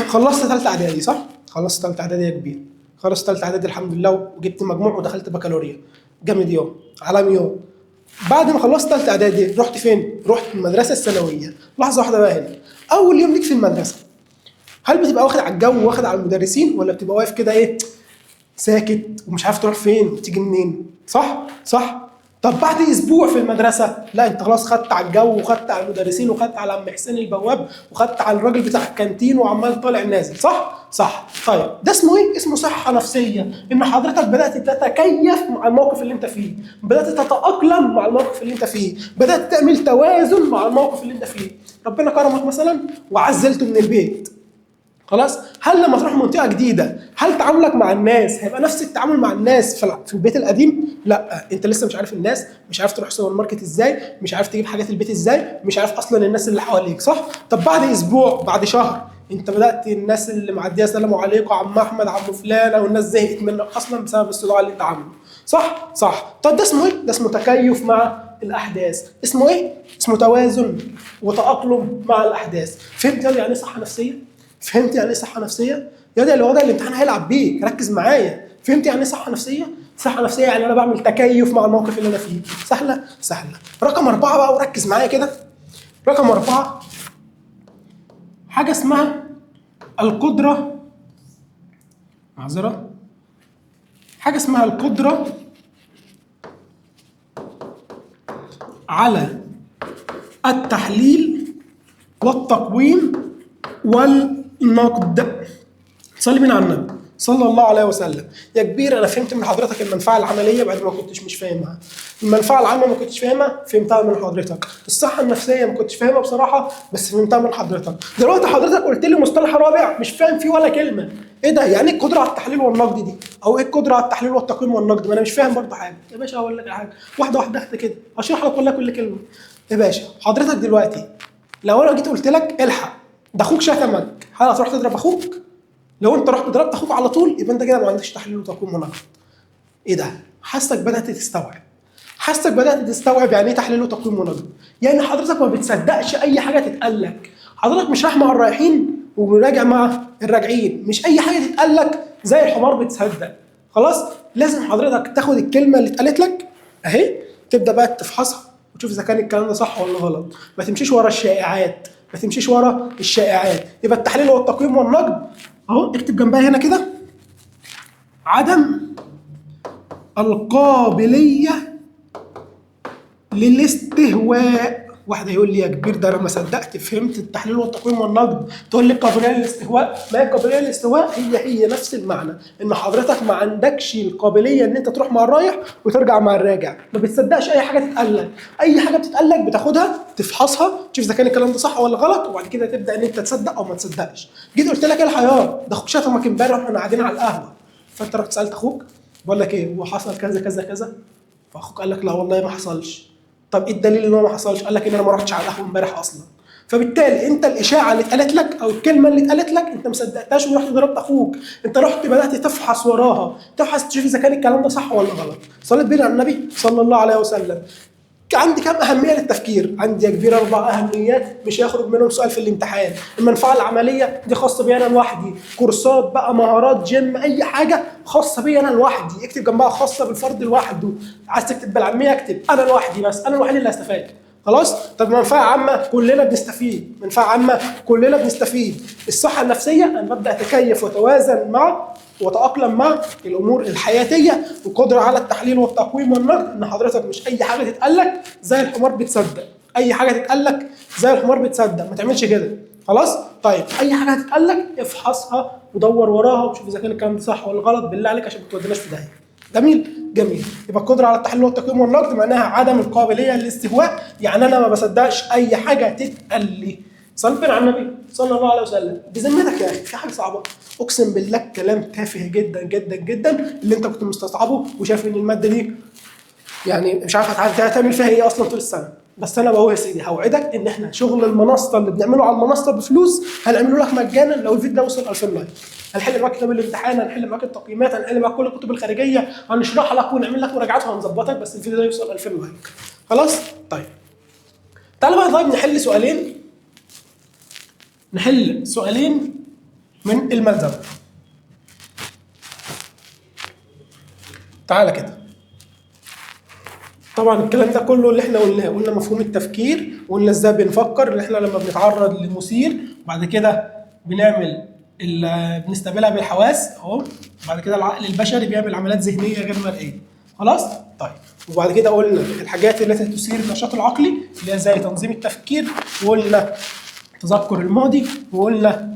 خلصت ثالثه اعدادي صح؟ خلصت ثالثه اعدادي يا كبير. خلصت ثالثه اعدادي الحمد لله وجبت مجموع ودخلت بكالوريا. جامد يوم، عالمي يوم. بعد ما خلصت ثالثه اعدادي رحت فين؟ رحت المدرسه الثانويه. لحظه واحده بقى هنا. اول يوم ليك في المدرسه، هل بتبقى واخد على الجو واخد على المدرسين ولا بتبقى واقف كده ايه؟ ساكت ومش عارف تروح فين وتيجي منين؟ صح؟ صح؟ طب بعد اسبوع في المدرسه لا انت خلاص خدت على الجو وخدت على المدرسين وخدت على عم حسين البواب وخدت على الراجل بتاع الكانتين وعمال طالع نازل. صح؟ صح. طيب ده اسمه ايه؟ اسمه صحه نفسيه. ان حضرتك بدات تتكيف مع الموقف اللي انت فيه، بدات تتاقلم مع الموقف اللي انت فيه، بدات تعمل توازن مع الموقف اللي انت فيه. ربنا كرمك مثلا وعزلته من البيت. خلاص؟ هل لما تروح منطقه جديده هل تعاملك مع الناس هيبقى نفس التعامل مع الناس في البيت القديم؟ لا، انت لسه مش عارف الناس، مش عارف تروح سوبر ماركت ازاي، مش عارف تجيب حاجات البيت ازاي، مش عارف اصلا الناس اللي حواليك. صح؟ طب بعد اسبوع بعد شهر انت بدات الناس اللي معديه سلام عليكم عم احمد عم فلان والناس زهقت منك اصلا بسبب الصداع اللي انت عامله. صح؟ صح. طب ده اسمه ايه؟ ده اسمه تكيف مع الاحداث. اسمه ايه؟ اسمه توازن وتاقلم مع الاحداث. فهمت يعني ايه صحه نفسيه؟ فهمت يعني ايه صحه نفسيه؟ يا ده اللي وضع الامتحان هيلعب بيك، ركز معايا. فهمت يعني ايه صحه نفسيه؟ صحه نفسيه يعني انا بعمل تكيف مع الموقف اللي انا فيه. سهله؟ سهله. رقم 4 بقى وركز معايا كده. رقم 4 حاجه اسمها القدره، معذره، حاجه اسمها القدره على التحليل والتقويم والنقد. صلي بينا على النبي صلى الله عليه وسلم. يا كبير انا فهمت من حضرتك المنفعه العمليه بعد ما كنتش مش فاهمها. المنفعه العامه ما كنتش فاهمها، فهمتها من حضرتك. الصحه النفسيه ما كنتش فاهمها بصراحه بس فهمتها من حضرتك. دلوقتي حضرتك قلت لي مصطلح رابع مش فاهم فيه ولا كلمه. ايه ده؟ يعني ايه القدره على التحليل والنقد دي؟ او ايه القدره على التحليل والتقييم والنقد؟ ما انا مش فاهم برضه حاجه. يا باشا هقول لك حاجه واحده واحده كده هشرح لك والله كل كلمه. يا باشا حضرتك دلوقتي لو انا جيت قلت لك الحق ده اخوك شتمك، هل هتروح تضرب اخوك؟ لو انت رحت ضربت اخوك على طول يبقى انت كده ما عندكش تحليل وتقويم ونقد. ايه ده؟ حاسك بدات تستوعب. حاسك بدات تستوعب يعني ايه تحليل وتقويم ونقد. يعني حضرتك ما بتصدقش اي حاجه تتقال لك. حضرتك مش رايح مع الرايحين وراجع مع الراجعين، مش اي حاجه تتقال لك زي الحمار بتصدق. خلاص؟ لازم حضرتك تاخد الكلمه اللي اتقالت لك اهي، تبدا بقى تفحصها وتشوف اذا كان الكلام ده صح ولا غلط. ما تمشيش ورا الشائعات، ما تمشيش ورا الشائعات. يبقى التحليل والتقويم والنقد اهو، اكتب جنبها هنا كده عدم القابليه للاستهواء واحد هيقول لي يا كبير ده انا ما صدقت فهمت التحليل والتقويم والنقد، تقول لي قابليه للاستهواء. ما هي قابليه للاستهواء؟ هي نفس المعنى، ان حضرتك ما عندكش القابليه ان انت تروح مع الرايح وترجع مع الراجع، ما بتصدقش اي حاجه تتقال لك، اي حاجه بتتقال لك بتاخدها تفحصها تشوف اذا كان الكلام ده صح ولا غلط، وبعد كده تبدا ان انت تصدق او ما تصدقش. جيت قلت لك ايه الحيار ده اخوك شتمك امبارح واحنا قاعدين على القهوه، فانت رحت سالت اخوك بقول لك ايه هو حصل كذا كذا كذا، فاخوك قال لك لا والله ما حصلش. طب ايه الدليل ان هو ما حصلش؟ قال لك ان انا ما رحتش على القهوه امبارح اصلا. فبالتالي انت الاشاعه اللي اتقالت لك او الكلمه اللي اتقالت لك انت ما صدقتهاش ورحت ضربت اخوك، انت رحت بدات تفحص وراها، تفحص تشوف اذا كان الكلام ده صح ولا غلط. صليت بينا على النبي صلى الله عليه وسلم. عندي كم أهمية للتفكير؟ عندي يا كبير 4 أهميات مش هيخرج منهم سؤال في الامتحان. المنفعة العملية دي خاصة بي أنا لوحدي، كورسات بقى مهارات جيم أي حاجة خاصة بي أنا لوحدي، اكتب جنبها خاصة بالفرد لوحده، عايز تكتب بالعامية اكتب أنا لوحدي بس، أنا الوحيد اللي هستفاد. خلاص؟ طب منفعة عامة كلنا بنستفيد، منفعة عامة كلنا بنستفيد. الصحة النفسية أنا ببدأ أتكيف وأتوازن مع وتأقلم مع الأمور الحياتية، وقدرة على التحليل والتقويم والنقد، إن حضرتك مش أي حاجة تتقالك زي الحمار بتصدق، أي حاجة تتقالك زي الحمار بتصدق، ما تعملش كده. خلاص؟ طيب أي حاجة هتتقالك افحصها ودور وراها وشوف إذا كان الكلام ده صح ولا غلط بالله عليك عشان ما توديناش في داهية. جميل؟ جميل. يبقى القدرة على التحليل والتقويم والنقد معناها عدم القابلية للاستهواء، يعني أنا ما بصدقش أي حاجة تتقال لي. صلي على النبي صلى الله عليه وسلم. بذمتك يا اخي في حاجه صعبه؟ اقسم بالله كلام تافه جدا جدا جدا اللي انت كنت مستصعبه وشايف ان الماده دي يعني مش عارف هتعمل فيها ايه اصلا طول السنه. بس انا بقول يا سيدي هوعدك ان احنا شغل المنصه اللي بنعمله على المنصه بفلوس هنعمله لك مجانا لو الفيديو ده وصل 2000 لايك. هنحل معاك كتاب الامتحان، هنحل معاك التقييمات، هنحل معاك كل الكتب الخارجيه، هنشرح لك ونعمل لك مراجعات وهنظبطك، بس الفيديو ده يوصل 2000 لايك. خلاص؟ طيب تعالى بقى طيب نحل سؤالين من الملزم. تعالى كده. طبعا الكلام ده كله اللي احنا قلنا مفهوم التفكير، وقلنا ازاي بنفكر، اللي احنا لما بنتعرض لمثير بعد كده بنستقبلها بالحواس اهو، بعد كده العقل البشري بيعمل عمليات ذهنيه غير مرئيه. خلاص؟ طيب وبعد كده قلنا الحاجات التي تثير النشاط العقلي اللي هي زي تنظيم التفكير، وقلنا تذكر الماضي، وقلنا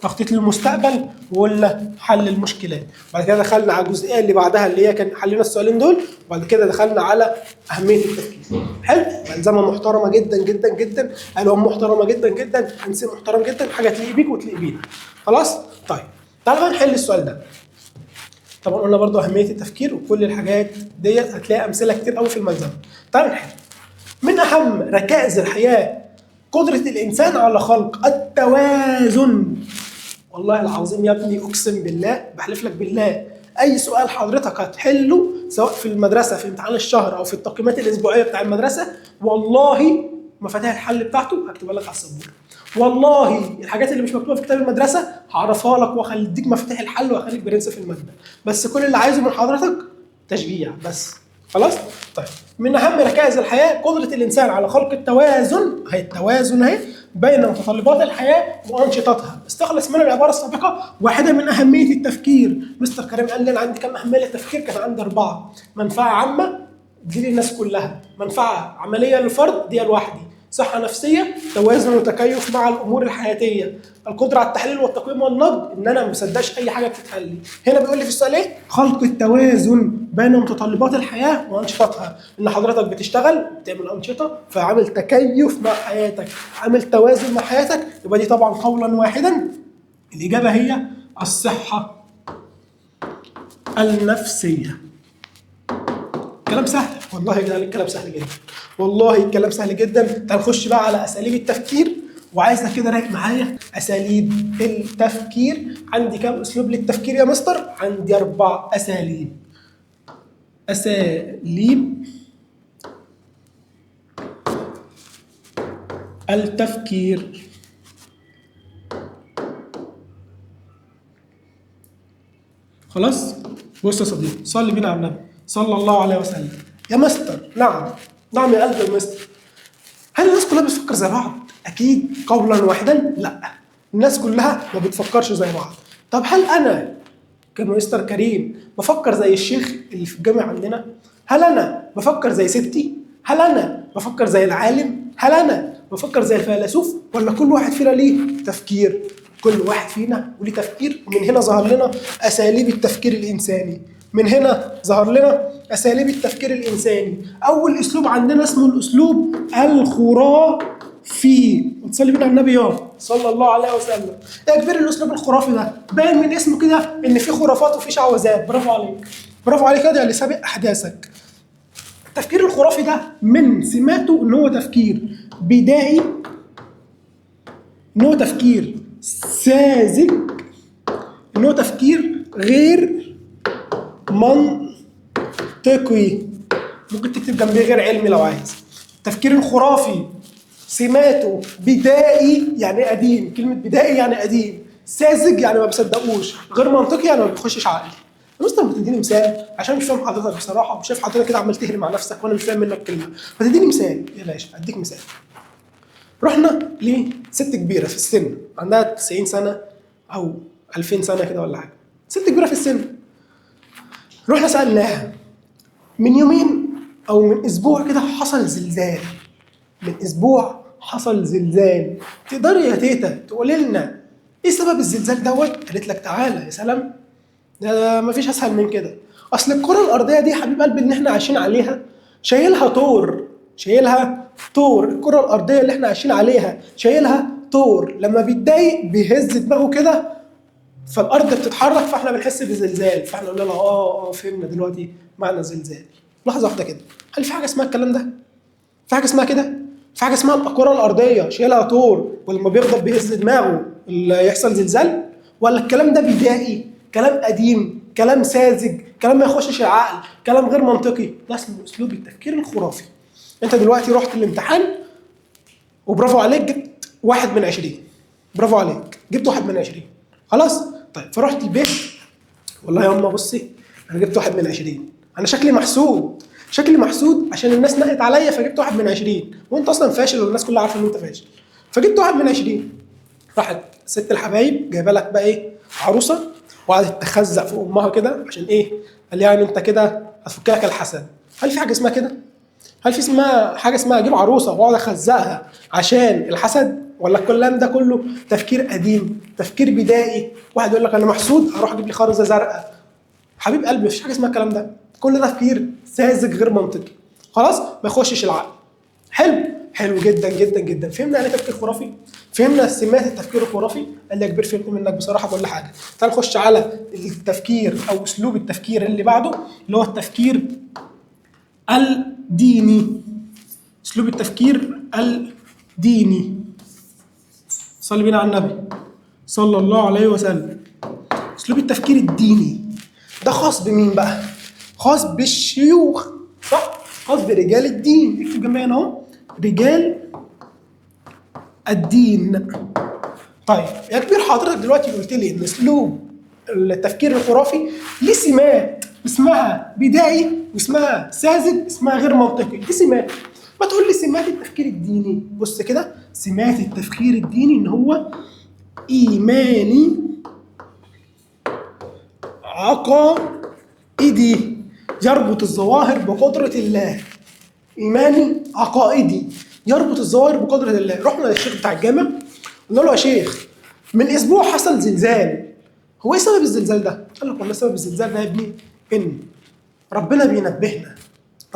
تخطيط للمستقبل، وقلنا حل المشكلات. بعد كده دخلنا على الجزئيه اللي بعدها اللي هي كان حلينا السؤالين دول، وبعد كده دخلنا على اهميه التفكير. حلو؟ ملزمه محترمه جدا جدا جدا، الوان محترمه جدا جدا، تنسيق محترم جدا، حاجه تليق بيك وتليق بينا. خلاص؟ طيب تعالى بقى نحل السؤال ده. طبعا قلنا برضو اهميه التفكير وكل الحاجات ديت هتلاقي امثله كتير قوي في الملزمه. تعالى نحل. من اهم ركائز الحياه قدرة الإنسان على خلق التوازن. والله العظيم يا ابني أقسم بالله بحلف لك بالله أي سؤال حضرتك هتحله سواء في المدرسة في امتحان الشهر أو في التقييمات الأسبوعية بتاع المدرسة، والله مفاتيح الحل بتاعته هكتبها لك على السبورة. والله الحاجات اللي مش مكتوبة في كتاب المدرسة هعرفها لك وأخليك مفاتيح الحل وأخليك برنس في المادة، بس كل اللي عايزه من حضرتك تشجيع بس. خلاص؟ طيب من اهم ركائز الحياه قدره الانسان على خلق التوازن، هي التوازن اهي بين متطلبات الحياه وانشطتها. استخلص من العباره السابقه واحده من اهميه التفكير. مستر كريم قال لي انا عندي كم اهميه للتفكير؟ كان عندي 4. منفعه عامه دي للناس كلها، منفعه عمليه للفرد دي لوحدي، صحه نفسيه، توازن وتكيف مع الامور الحياتيه، القدره على التحليل والتقويم والنقد، ان انا ما بصدقش اي حاجه بتتقال لي. هنا بيقول لي في السؤال ايه؟ خلق التوازن بين متطلبات الحياه وانشطتها، ان حضرتك بتشتغل بتعمل انشطه فعامل تكيف مع حياتك، عامل توازن مع حياتك، يبقى دي طبعا قولا واحدا الاجابه هي الصحه النفسيه. كلام سهل والله يا جدعان، الكلام سهل جدا والله، الكلام سهل جدا. تعال نخش بقى على اساليب التفكير، وعايزك كده رايق معايا اساليب التفكير. عندي كام اسلوب للتفكير يا مستر؟ عندي 4 اساليب. اساليب التفكير. خلاص؟ بص يا صديقي صلي بينا على النبي صلى الله عليه وسلم. يا مستر نعم نعم يا قلب المستر، هل الناس كلها بتفكر زي بعض؟ اكيد قولا واحدا لا، الناس كلها ما بتفكرش زي بعض. طب هل انا كمستر كريم بفكر زي الشيخ اللي في الجامع عندنا؟ هل انا بفكر زي ستي؟ هل انا بفكر زي العالم؟ هل انا بفكر زي الفيلسوف ولا كل واحد فينا ليه تفكير؟ كل واحد فينا وليه تفكير. ومن هنا ظهر لنا اساليب التفكير الانساني. من هنا ظهر لنا اساليب التفكير الانساني. اول اسلوب عندنا اسمه الاسلوب الخرافي. وتصلي بينا على النبي يا صلى الله عليه وسلم. ايه كبير الاسلوب الخرافي ده؟ باين من اسمه كده ان في خرافات وفي شعوذات. برافو عليك، برافو عليك، ده اللي سابق احداثك. التفكير الخرافي ده من سماته ان هو تفكير بدائي، ان هو تفكير ساذج، ان هو تفكير غير منطقي. ممكن تكتب جنبيه غير علمي لو عايز. التفكير الخرافي سماته بدائي يعني قديم، كلمة بدائي يعني قديم، ساذج يعني ما بصدقوش، غير منطقي يعني ما بيخشش عقلي. مستر بتديني مثال عشان مش فاهم حضرتك بصراحة، وشايف حضرتك كده عمال تهري مع نفسك وانا مش فاهم منك كلمة. فتديني مثال يا باشا، اديك مثال. رحنا لست كبيرة في السن عندها 90 سنة أو 2000 سنة كده ولا حاجة، ست كبيرة في السن. رحنا سألناها من يومين أو من أسبوع كده حصل زلزال، من أسبوع حصل زلزال، تقدري يا تيتا تقولي لنا إيه سبب الزلزال دوت؟ قالت لك تعالى يا سلام، ده مفيش أسهل من كده. أصل الكرة الأرضية دي حبيب قلبي اللي إحنا عايشين عليها شايلها طور، شايلها طور. الكرة الأرضية اللي إحنا عايشين عليها شايلها طور، لما بيتضايق بيهز دماغه كده فالأرض بتتحرك فإحنا بنحس بزلزال. فإحنا قلنا لها فهمنا دلوقتي معنى زلزال. لحظة واحدة كده، هل في حاجة اسمها الكلام ده؟ في حاجة اسمها كده؟ في حاجة اسمها الكرة الأرضية شايلها طور ولما بيغضب بيهز دماغه اللي يحصل زلزال؟ ولا الكلام ده بدائي، كلام قديم، كلام ساذج، كلام ما يخشش العقل، كلام غير منطقي؟ ده اسمه اسلوب التفكير الخرافي. انت دلوقتي رحت الامتحان وبرافو عليك جبت 1/20، برافو عليك جبت 1/20، خلاص. طيب فرحت البيت، والله يا امه بصي انا جبت 1/20، انا شكلي محسود، شكلي محسود عشان الناس نقت عليا فجبت 1/20، وانت اصلا فاشل والناس كلها عارفه ان انت فاشل، فجبت 1/20. راحت ست الحبايب جايبه لك بقى ايه؟ عروسه، وقعدت تخزق في امها كده عشان ايه؟ قال يعني انت كده هتفك لك الحسد. هل في حاجه اسمها كده؟ هل في اسمها حاجه اسمها اجيب عروسه واقعد اخزقها عشان الحسد؟ ولا الكلام ده كله تفكير قديم، تفكير بدائي؟ واحد يقول لك انا محسود اروح اجيب لي خرزه زرقاء. حبيب قلبي مفيش حاجه اسمها الكلام ده، كل ده تفكير ساذج غير منطقي، خلاص ما يخشش العقل. حلو، حلو جدا جدا جدا. فهمنا يعني تفكير خرافي؟ فهمنا سمات التفكير الخرافي؟ قال لي يا كبير فهمت منك بصراحه كل حاجه. تعال نخش على التفكير او اسلوب التفكير اللي بعده، اللي هو التفكير الديني. اسلوب التفكير الديني. صلي بينا على النبي صلى الله عليه وسلم. اسلوب التفكير الديني ده خاص بمين بقى؟ خاص بالشيوخ، صح؟ خاص برجال الدين. اكتب جنبي هنا اهو، رجال الدين. طيب يا كبير حضرتك دلوقتي قلت لي ان اسلوب التفكير الخرافي ليه سمات اسمها بدائي واسمها ساذج اسمها غير منطقي، دي سمات. ما تقول لي سمات التفكير الديني. بص كده، سمات التفكير الديني ان هو ايماني عقائدي يربط الظواهر بقدرة الله. إيماني عقائدي يربط الظواهر بقدرة الله. رحنا للشيخ بتاع الجامع قلنا له يا شيخ من أسبوع حصل زلزال، هو إيه سبب الزلزال ده؟ قال لك والله سبب الزلزال ده يا ابني إن ربنا بينبهنا،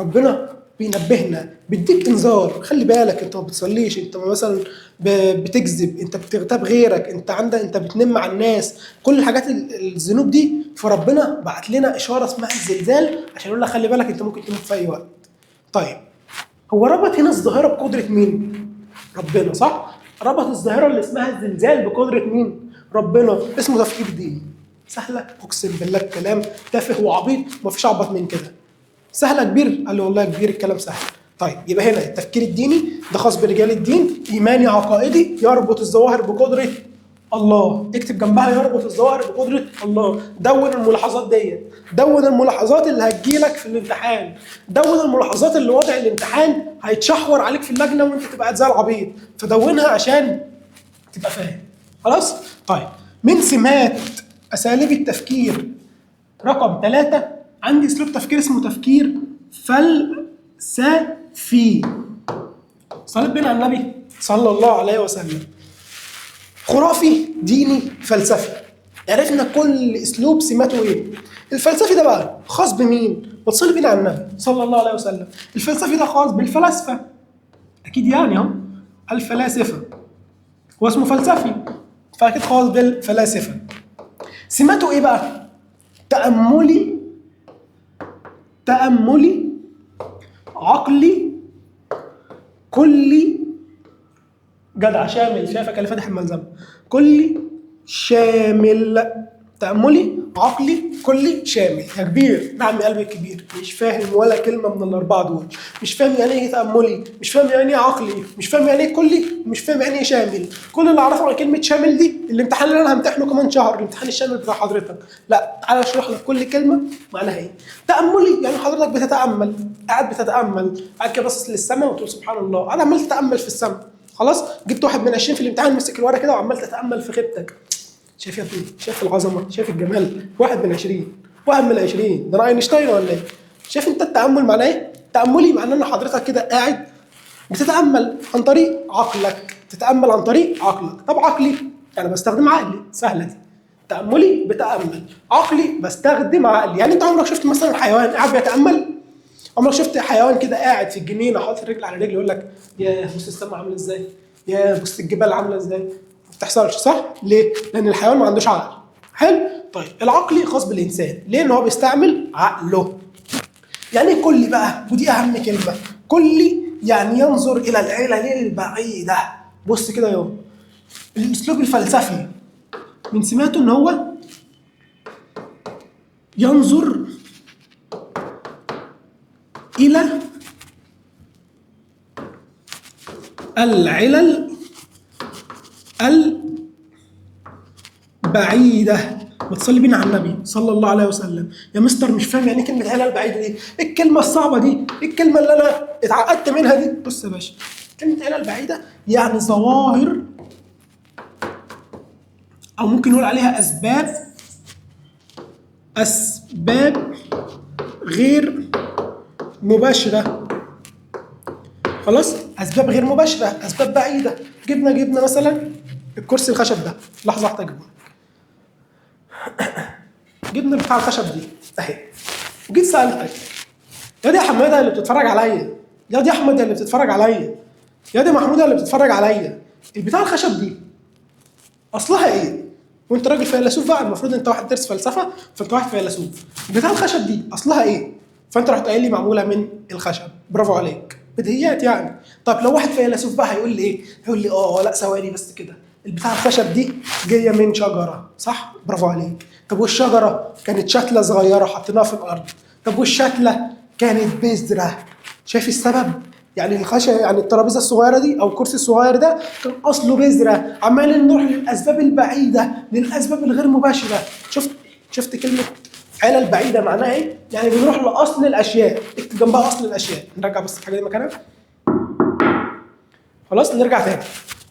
ربنا بينبهنا بيديك انذار، خلي بالك انت ما بتصليش، انت مثلا بتكذب، انت بتغتاب غيرك، انت عندك انت بتنم على الناس، كل الحاجات الذنوب دي. فربنا بعت لنا اشاره اسمها الزلزال عشان يقول لك خلي بالك انت ممكن تموت في اي وقت. طيب هو ربط هنا الظاهره بقدره مين؟ ربنا، صح؟ ربط الظاهره اللي اسمها الزلزال بقدره مين؟ ربنا. اسمه تفكير ديني. سهله اقسم بالله، الكلام تافه وعبيط ومفيش اعبط من كده. سهله كبير؟ قال له والله كبير الكلام سهل. طيب يبقى هنا التفكير الديني ده خاص برجال الدين، ايماني عقائدي يربط الظواهر بقدره الله. اكتب جنبها يربط الظواهر بقدره الله. دون الملاحظات ديت، دون الملاحظات اللي هتجيلك في الامتحان، دون الملاحظات اللي وضع الامتحان هيتشحور عليك في اللجنه وانت تبقى قاعد زي العبيط، فدونها عشان تبقى فاهم. خلاص؟ طيب من سمات اساليب التفكير رقم 3 عندي اسلوب تفكير اسمه تفكير فلسفي. صليت بينا على النبي صلى الله عليه وسلم. خرافي، ديني، فلسفي. عرفنا كل اسلوب سماته ايه. الفلسفي ده بقى خاص بمين؟ وتصلي بينا على النبي صلى الله عليه وسلم. الفلسفي ده خاص بالفلاسفه اكيد، يعني اهو الفلاسفه، هو اسمه فلسفي فاكيد خاص بالفلاسفه. سماته ايه بقى؟ تأملي عقلي كلي. جدع، شامل. شايفك اللي فاتح الملزمه. كلي شامل. تأملي عقلي كلي شامل. يا كبير، نعم يا قلبي الكبير، مش فاهم ولا كلمه من الاربعه دول. مش فاهم يعني ايه تأملي، مش فاهم يعني ايه عقلي، مش فاهم يعني ايه كلي، مش فاهم يعني ايه شامل. كل اللي اعرفه عن كلمه شامل دي الامتحان اللي انا همتحنه كمان شهر، الامتحان الشامل بتاع حضرتك. لا، تعالى اشرح لك كل كلمه معناها ايه. تأملي يعني حضرتك بتتأمل، قاعد بتتأمل، قاعد كده باصص للسماء وتقول سبحان الله، قاعد عمال تتأمل في السماء. خلاص، جبت 1 من 20 في الامتحان، مسك الورقه كده وعمال تتأمل في غيبتك. شايف يا ابني؟ شايف العظمه؟ شايف الجمال؟ 1 من 20، 1 من 20، ده انا اينشتاين ولا ايه؟ شايف انت التأمل معناه ايه؟ تأملي معناه ان حضرتك كده قاعد بتتأمل عن طريق عقلك، تتأمل عن طريق عقلك. طب عقلي يعني بستخدم عقلي، سهله دي. تأملي بتأمل، عقلي بستخدم عقلي. يعني انت عمرك شفت مثلا حيوان قاعد بيتأمل؟ عمرك شفت حيوان كده قاعد في الجنينه حاطط الرجل على رجل يقول لك يا بص السما عامله ازاي؟ يا بص الجبال عامله ازاي؟ ما بتحصلش، صح؟ ليه؟ لان الحيوان ما عندوش عقل. حلو؟ طيب العقلي خاص بالانسان، ليه؟ ان هو بيستعمل عقله. يعني ايه كلي بقى؟ ودي اهم كلمه. كلي يعني ينظر الى العلل البعيده. بص كده يوم الاسلوب الفلسفي من سماته ان هو ينظر الى العلل البعيدة. بتصلي بينا على النبي صلى الله عليه وسلم. يا مستر مش فاهم يعني ايه كلمة العلل البعيدة دي؟ ايه الكلمة الصعبة دي؟ ايه الكلمة اللي انا اتعقدت منها دي؟ بص يا باشا، كلمة علل بعيدة يعني ظواهر، او ممكن نقول عليها اسباب غير مباشرة. خلاص، اسباب غير مباشره، اسباب بعيده. جبنا مثلا الكرسي الخشب ده، لحظه واحده اجيبه. جبنا بتاع الخشب دي اهي، وجيت سالتك يا دي يا حماده اللي بتتفرج عليا، يا دي يا احمد اللي بتتفرج عليا، يا دي محموده اللي بتتفرج عليا، البتاع الخشب دي اصلها ايه؟ وانت راجل فيلسوف بقى، المفروض انت واحد درس فلسفه، فانت واحد فيلسوف. البتاع الخشب دي اصلها ايه؟ فانت رحت قايل لي معموله من الخشب. برافو عليك، بديهيات يعني. طب لو واحد فيلسوف بقى هيقول لي ايه؟ هيقول لي لا ثواني بس كده، البتاع الخشب دي جايه من شجره، صح؟ برافو عليك. طب والشجره كانت شتله صغيره حطيناها في الارض. طب والشتله كانت بذره. شايف السبب؟ يعني الخشب، يعني الترابيزه الصغيره دي او الكرسي الصغير ده كان اصله بذره. عمالين نروح للاسباب البعيده، للاسباب الغير مباشره. شفت كلمه علل بعيده معناها ايه؟ يعني بنروح لاصل الاشياء. اكتب جنبها اصل الاشياء. نرجع بس الحاجه دي مكانها. خلاص، نرجع تاني.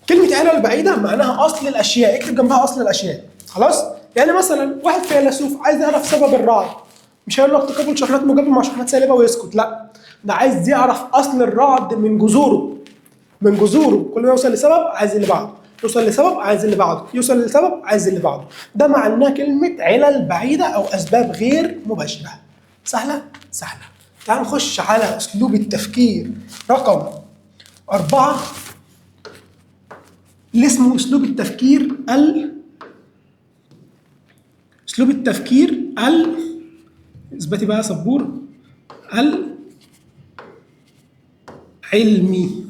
كلمه علل بعيده معناها اصل الاشياء، اكتب جنبها اصل الاشياء. خلاص؟ يعني مثلا واحد فيلسوف عايز يعرف سبب الرعد، مش هيقول لك تقابل شحنات موجبه مع شحنات سالبه ويسكت، لا، ده عايز يعرف اصل الرعد من جذوره. من جذوره، كل ما يوصل لسبب عايز اللي بعده، يوصل لسبب عايز اللي بعده، يوصل لسبب عايز اللي بعده. ده معناه كلمه علل بعيده او اسباب غير مباشره. سهله؟ سهله. تعال نخش على اسلوب التفكير رقم 4 اللي اسمه اسلوب التفكير اثبتي بقى يا سبور. العلمي.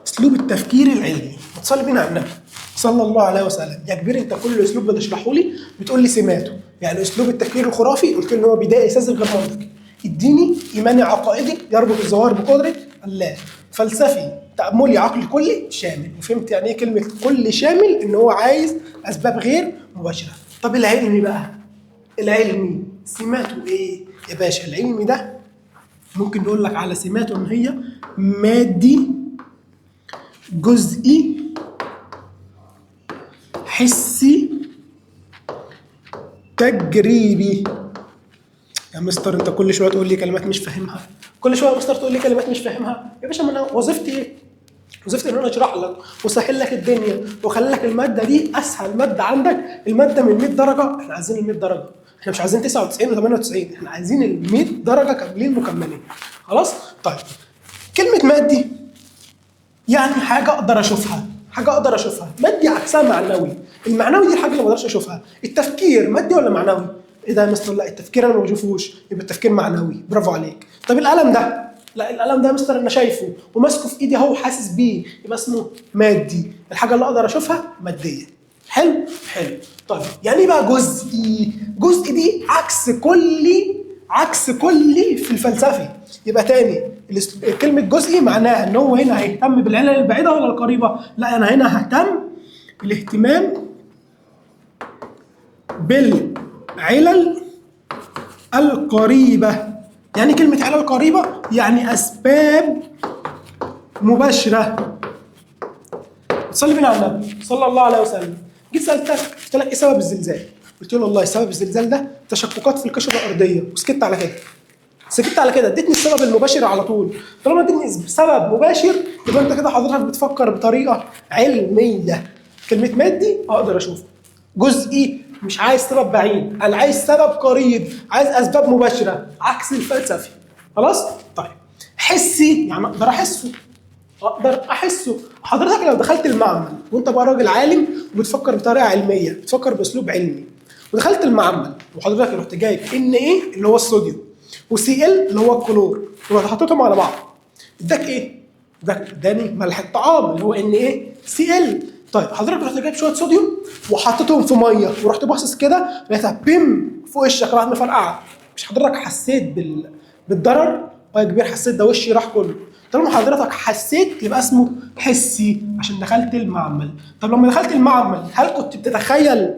اسلوب التفكير العلمي. وتصلي بينا على النبي صلى الله عليه وسلم. يا كبير، انت كل اسلوب بتشرحه لي بتقول لي سماته. يعني اسلوب التفكير الخرافي قلت لي ان هو بدائي ساذج غير منطقي. الديني ايماني عقائدي يربط الظواهر بقدره الله. فلسفي تأملي عقلي كلي شامل. وفهمت يعني ايه كلمه كل شامل؟ ان هو عايز اسباب غير مباشره. طب العلمي بقى، العلمي سماته ايه يا باشا؟ العلمي ده ممكن نقول لك على سماته ان هي مادي جزئي حسي تجريبي. يا مستر انت كل شويه تقول لي كلمات مش فاهمها، كل شويه مستر تقول لي كلمات مش فاهمها، يا باشا ما انا وظيفتي ايه؟ وظيفتي ان انا اشرح لك واسهل لك الدنيا واخلي لك الماده دي اسهل ماده عندك. الماده من 100 درجه، احنا عايزين ال 100 درجه، احنا مش عايزين 99 و98، احنا عايزين ال 100 درجه كاملين مكملين. خلاص؟ طيب كلمه مادي يعني حاجه اقدر اشوفها، حاجه اقدر اشوفها. مادي عكسها معنوي، المعنوي دي الحاجه اللي ما اقدرش اشوفها. التفكير مادي ولا معنوي؟ ايه ده يا مستر؟ لا التفكير انا ما بشوفوش، يبقى التفكير معنوي. برافو عليك. طب القلم ده؟ لا القلم ده يا مستر انا شايفه وماسكه في ايدي اهو وحاسس بيه، يبقى اسمه مادي. الحاجه اللي اقدر اشوفها ماديه. حلو؟ حلو. طيب يعني ايه بقى جزئي؟ جزئي دي عكس كلي، عكس كلي في الفلسفي. يبقى تاني كلمة جزئي معناها ان هو هنا هيهتم بالعلل البعيدة ولا القريبة؟ لا انا هنا ههتم بالاهتمام بالعلل القريبة. يعني كلمة علل قريبة يعني اسباب مباشرة. صلي بنا على النبي صلى الله عليه وسلم. جيت سألتك قلت لك ايه سبب الزلزال؟ قلت له والله سبب الزلزال ده تشققات في القشرة الأرضية، وسكت على كده. سكت على كده، اديتني السبب المباشر على طول. طالما اديتني سبب مباشر يبقى انت كده حضرتك بتفكر بطريقه علميه. كلمه مادي اقدر اشوفه، جزئي مش عايز سبب بعيد، انا عايز سبب قريب، عايز اسباب مباشره عكس الفلسفي. خلاص؟ طيب حسي يعني اقدر احسه، اقدر احسه. حضرتك لو دخلت المعمل وانت بقى راجل عالم وبتفكر بطريقه علميه، بتفكر باسلوب علمي، ودخلت المعمل وحضرتك رحت جايب ان ايه اللي هو الصوديوم وسي ال اللي هو الكلور ورحت حطيتهم على بعض، اداك ايه؟ اداني ملح الطعام اللي هو ان ايه؟ سي ال. طيب حضرتك رحت جايب شويه صوديوم وحطيتهم في ميه ورحت باصص كده لقيتها بيم فوق وشك راحت مفرقعه، مش حضرتك حسيت بالضرر؟ يا كبير حسيت، ده وشي راح كله. طالما حضرتك حسيت يبقى اسمه حسي عشان دخلت المعمل. طب لما دخلت المعمل هل كنت بتتخيل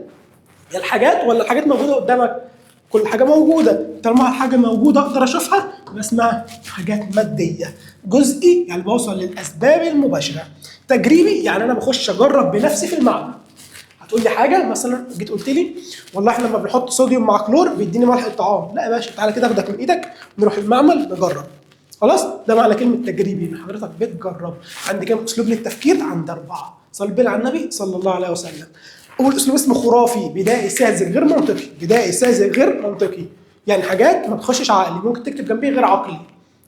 الحاجات ولا الحاجات موجوده قدامك؟ كل حاجه موجوده. طالما الحاجه موجوده اقدر اشوفها يبقى اسمها حاجات ماديه. جزئي يعني بوصل للاسباب المباشره. تجريبي يعني انا بخش اجرب بنفسي في المعمل. هتقول لي حاجه مثلا جيت قلت لي والله احنا لما بنحط صوديوم مع كلور بيديني ملح الطعام، لا يا باشا تعالى كده اخدك من ايدك نروح المعمل نجرب. خلاص؟ ده معنى كلمه تجريبي، ان حضرتك بتجرب. عندي كام اسلوب للتفكير؟ عند 4. صلي بينا على النبي صلى الله عليه وسلم. اول اسلوب اسمه خرافي، بدائي ساذج غير منطقي. بدائي ساذج غير منطقي يعني حاجات ما تخشش عقلي، ممكن تكتب جنبيه غير عقلي.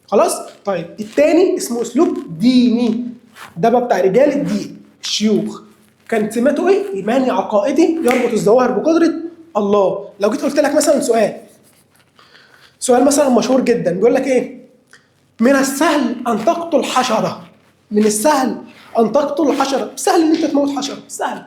خلاص؟ طيب الثاني اسمه اسلوب ديني، ده بقى بتاع رجال الدين الشيوخ. كان سمته ايه؟ ايماني عقائدي يربط الظواهر بقدره الله. لو جيت قلت لك مثلا سؤال مثلا مشهور جدا بيقول لك ايه؟ من السهل ان تقتل حشره. من السهل ان تقتل حشره، سهل ان انت تموت حشره، سهل.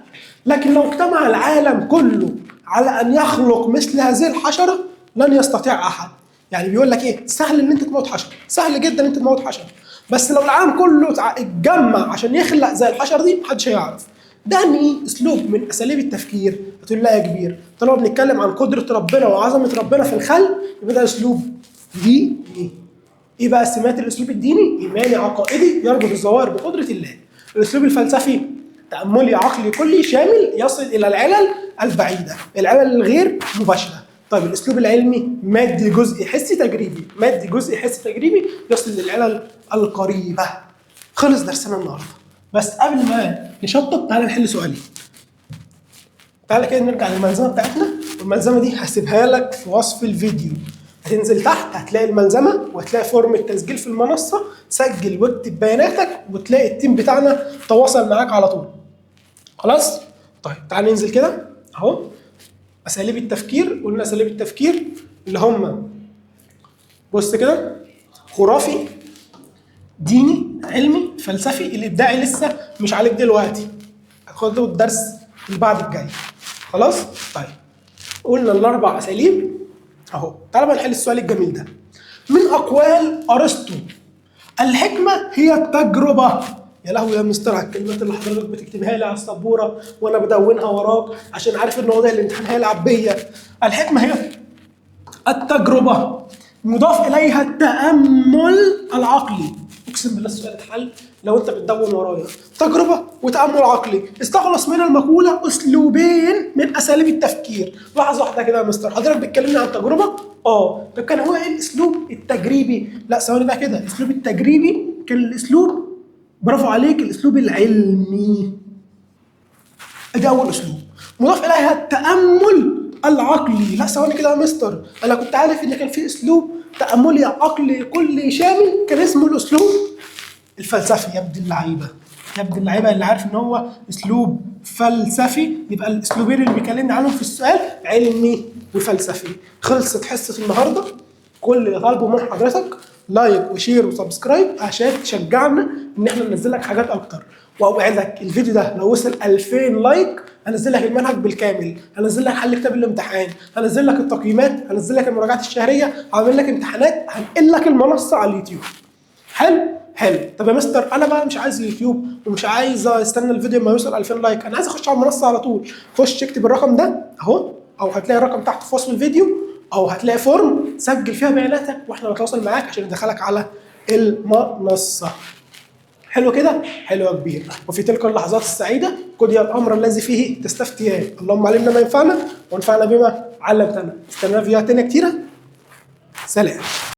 لكن لو اجتمع العالم كله على ان يخلق مثل هذه الحشره لن يستطيع احد. يعني بيقول لك ايه؟ سهل ان انت تموت حشره، سهل جدا ان انت تموت حشره، بس لو العالم كله اتجمع عشان يخلق زي الحشره دي محدش هيعرف. ده ايه؟ اسلوب من اساليب التفكير. هتقول لا يا كبير طالما بنتكلم عن قدره ربنا وعظمه ربنا في الخلق يبقى ده اسلوب ديني. ايه بقى سمات الاسلوب الديني؟ ايماني عقائدي يربط الظواهر بقدره الله. الاسلوب الفلسفي تاملي عقلي كلي شامل يصل الى العلل البعيده، العلل الغير مباشره. طيب الاسلوب العلمي مادي جزئي حسي تجريبي، مادي جزئي حسي تجريبي يصل للعلل القريبه. خلص درسنا النهارده. بس قبل ما نشطب تعالى نحل سؤالين. تعالى كده نرجع للملزمه بتاعتنا، والملزمه دي هسيبها لك في وصف الفيديو. هتنزل تحت هتلاقي الملزمه وهتلاقي فورم التسجيل في المنصه، سجل واكتب بياناتك وتلاقي التيم بتاعنا تواصل معاك على طول. خلاص؟ طيب تعال ننزل كده اهو. اساليب التفكير، قلنا اساليب التفكير اللي هم بص كده: خرافي، ديني، علمي، فلسفي. الابداعي لسه مش عليك دلوقتي، هاخد له الدرس اللي بعد الجاي. خلاص؟ طيب قلنا الاربع اساليب اهو. تعالى بقى نحل السؤال الجميل ده. من اقوال ارسطو الحكمه هي التجربه. يا لهوي يا مستر على الكلمات اللي حضرتك بتكتبها لي على السبوره وانا بدونها وراك عشان عارف ان وضع الامتحان هيلعب بيا. الحكمه هي التجربه، مضاف اليها التامل العقلي. اقسم اقسم بالله السؤال اتحل لو انت بتدون ورايا. تجربه وتامل عقلي، استخلص من المقوله اسلوبين من اساليب التفكير. لحظه واحده كده يا مستر، حضرتك بتكلمني عن تجربه؟ طب كان هو ايه الاسلوب التجريبي؟ لا ثواني بقى كده، الاسلوب التجريبي كان الاسلوب، برافو عليك، الاسلوب العلمي. ادي اول اسلوب. مضاف اليها التامل العقلي. لا ثواني كده يا مستر، انا كنت عارف ان كان في اسلوب تاملي عقلي كلي شامل كان اسمه الاسلوب الفلسفي. يا ابن اللعيبه، يا ابن اللعيبه، اللي عارف ان هو اسلوب فلسفي يبقى الاسلوبين اللي بيكلمني عنهم في السؤال علمي وفلسفي. خلصت حصه النهارده. كل اللي طالبه من حضرتك لايك وشير وسبسكرايب عشان تشجعنا ان احنا ننزل لك حاجات اكتر. واوعدك الفيديو ده لو وصل 2000 لايك هنزل لك المنهج بالكامل، هنزل لك حل كتاب الامتحان، هنزل لك التقييمات، هنزل لك المراجعات الشهريه، هعمل لك امتحانات، هنقل لك المنصه على اليوتيوب. حلو. طب يا مستر انا بقى مش عايز يوتيوب ومش عايز استنى الفيديو ما يوصل 2000 لايك، انا عايز اخش على المنصه على طول. خش اكتب الرقم ده اهو، او هتلاقي الرقم تحت في وصف الفيديو، او هتلاقي فورم سجل فيها بياناتك واحنا نتواصل معاك عشان ندخلك على المنصه. حلو كده؟ حلو يا كبير. وفي تلك اللحظات السعيده قضي الامر الذي فيه تستفتيان. اللهم علمنا ما ينفعنا وانفعنا بما علمتنا. استنانا فيديوهات تانيه كتيره. سلام.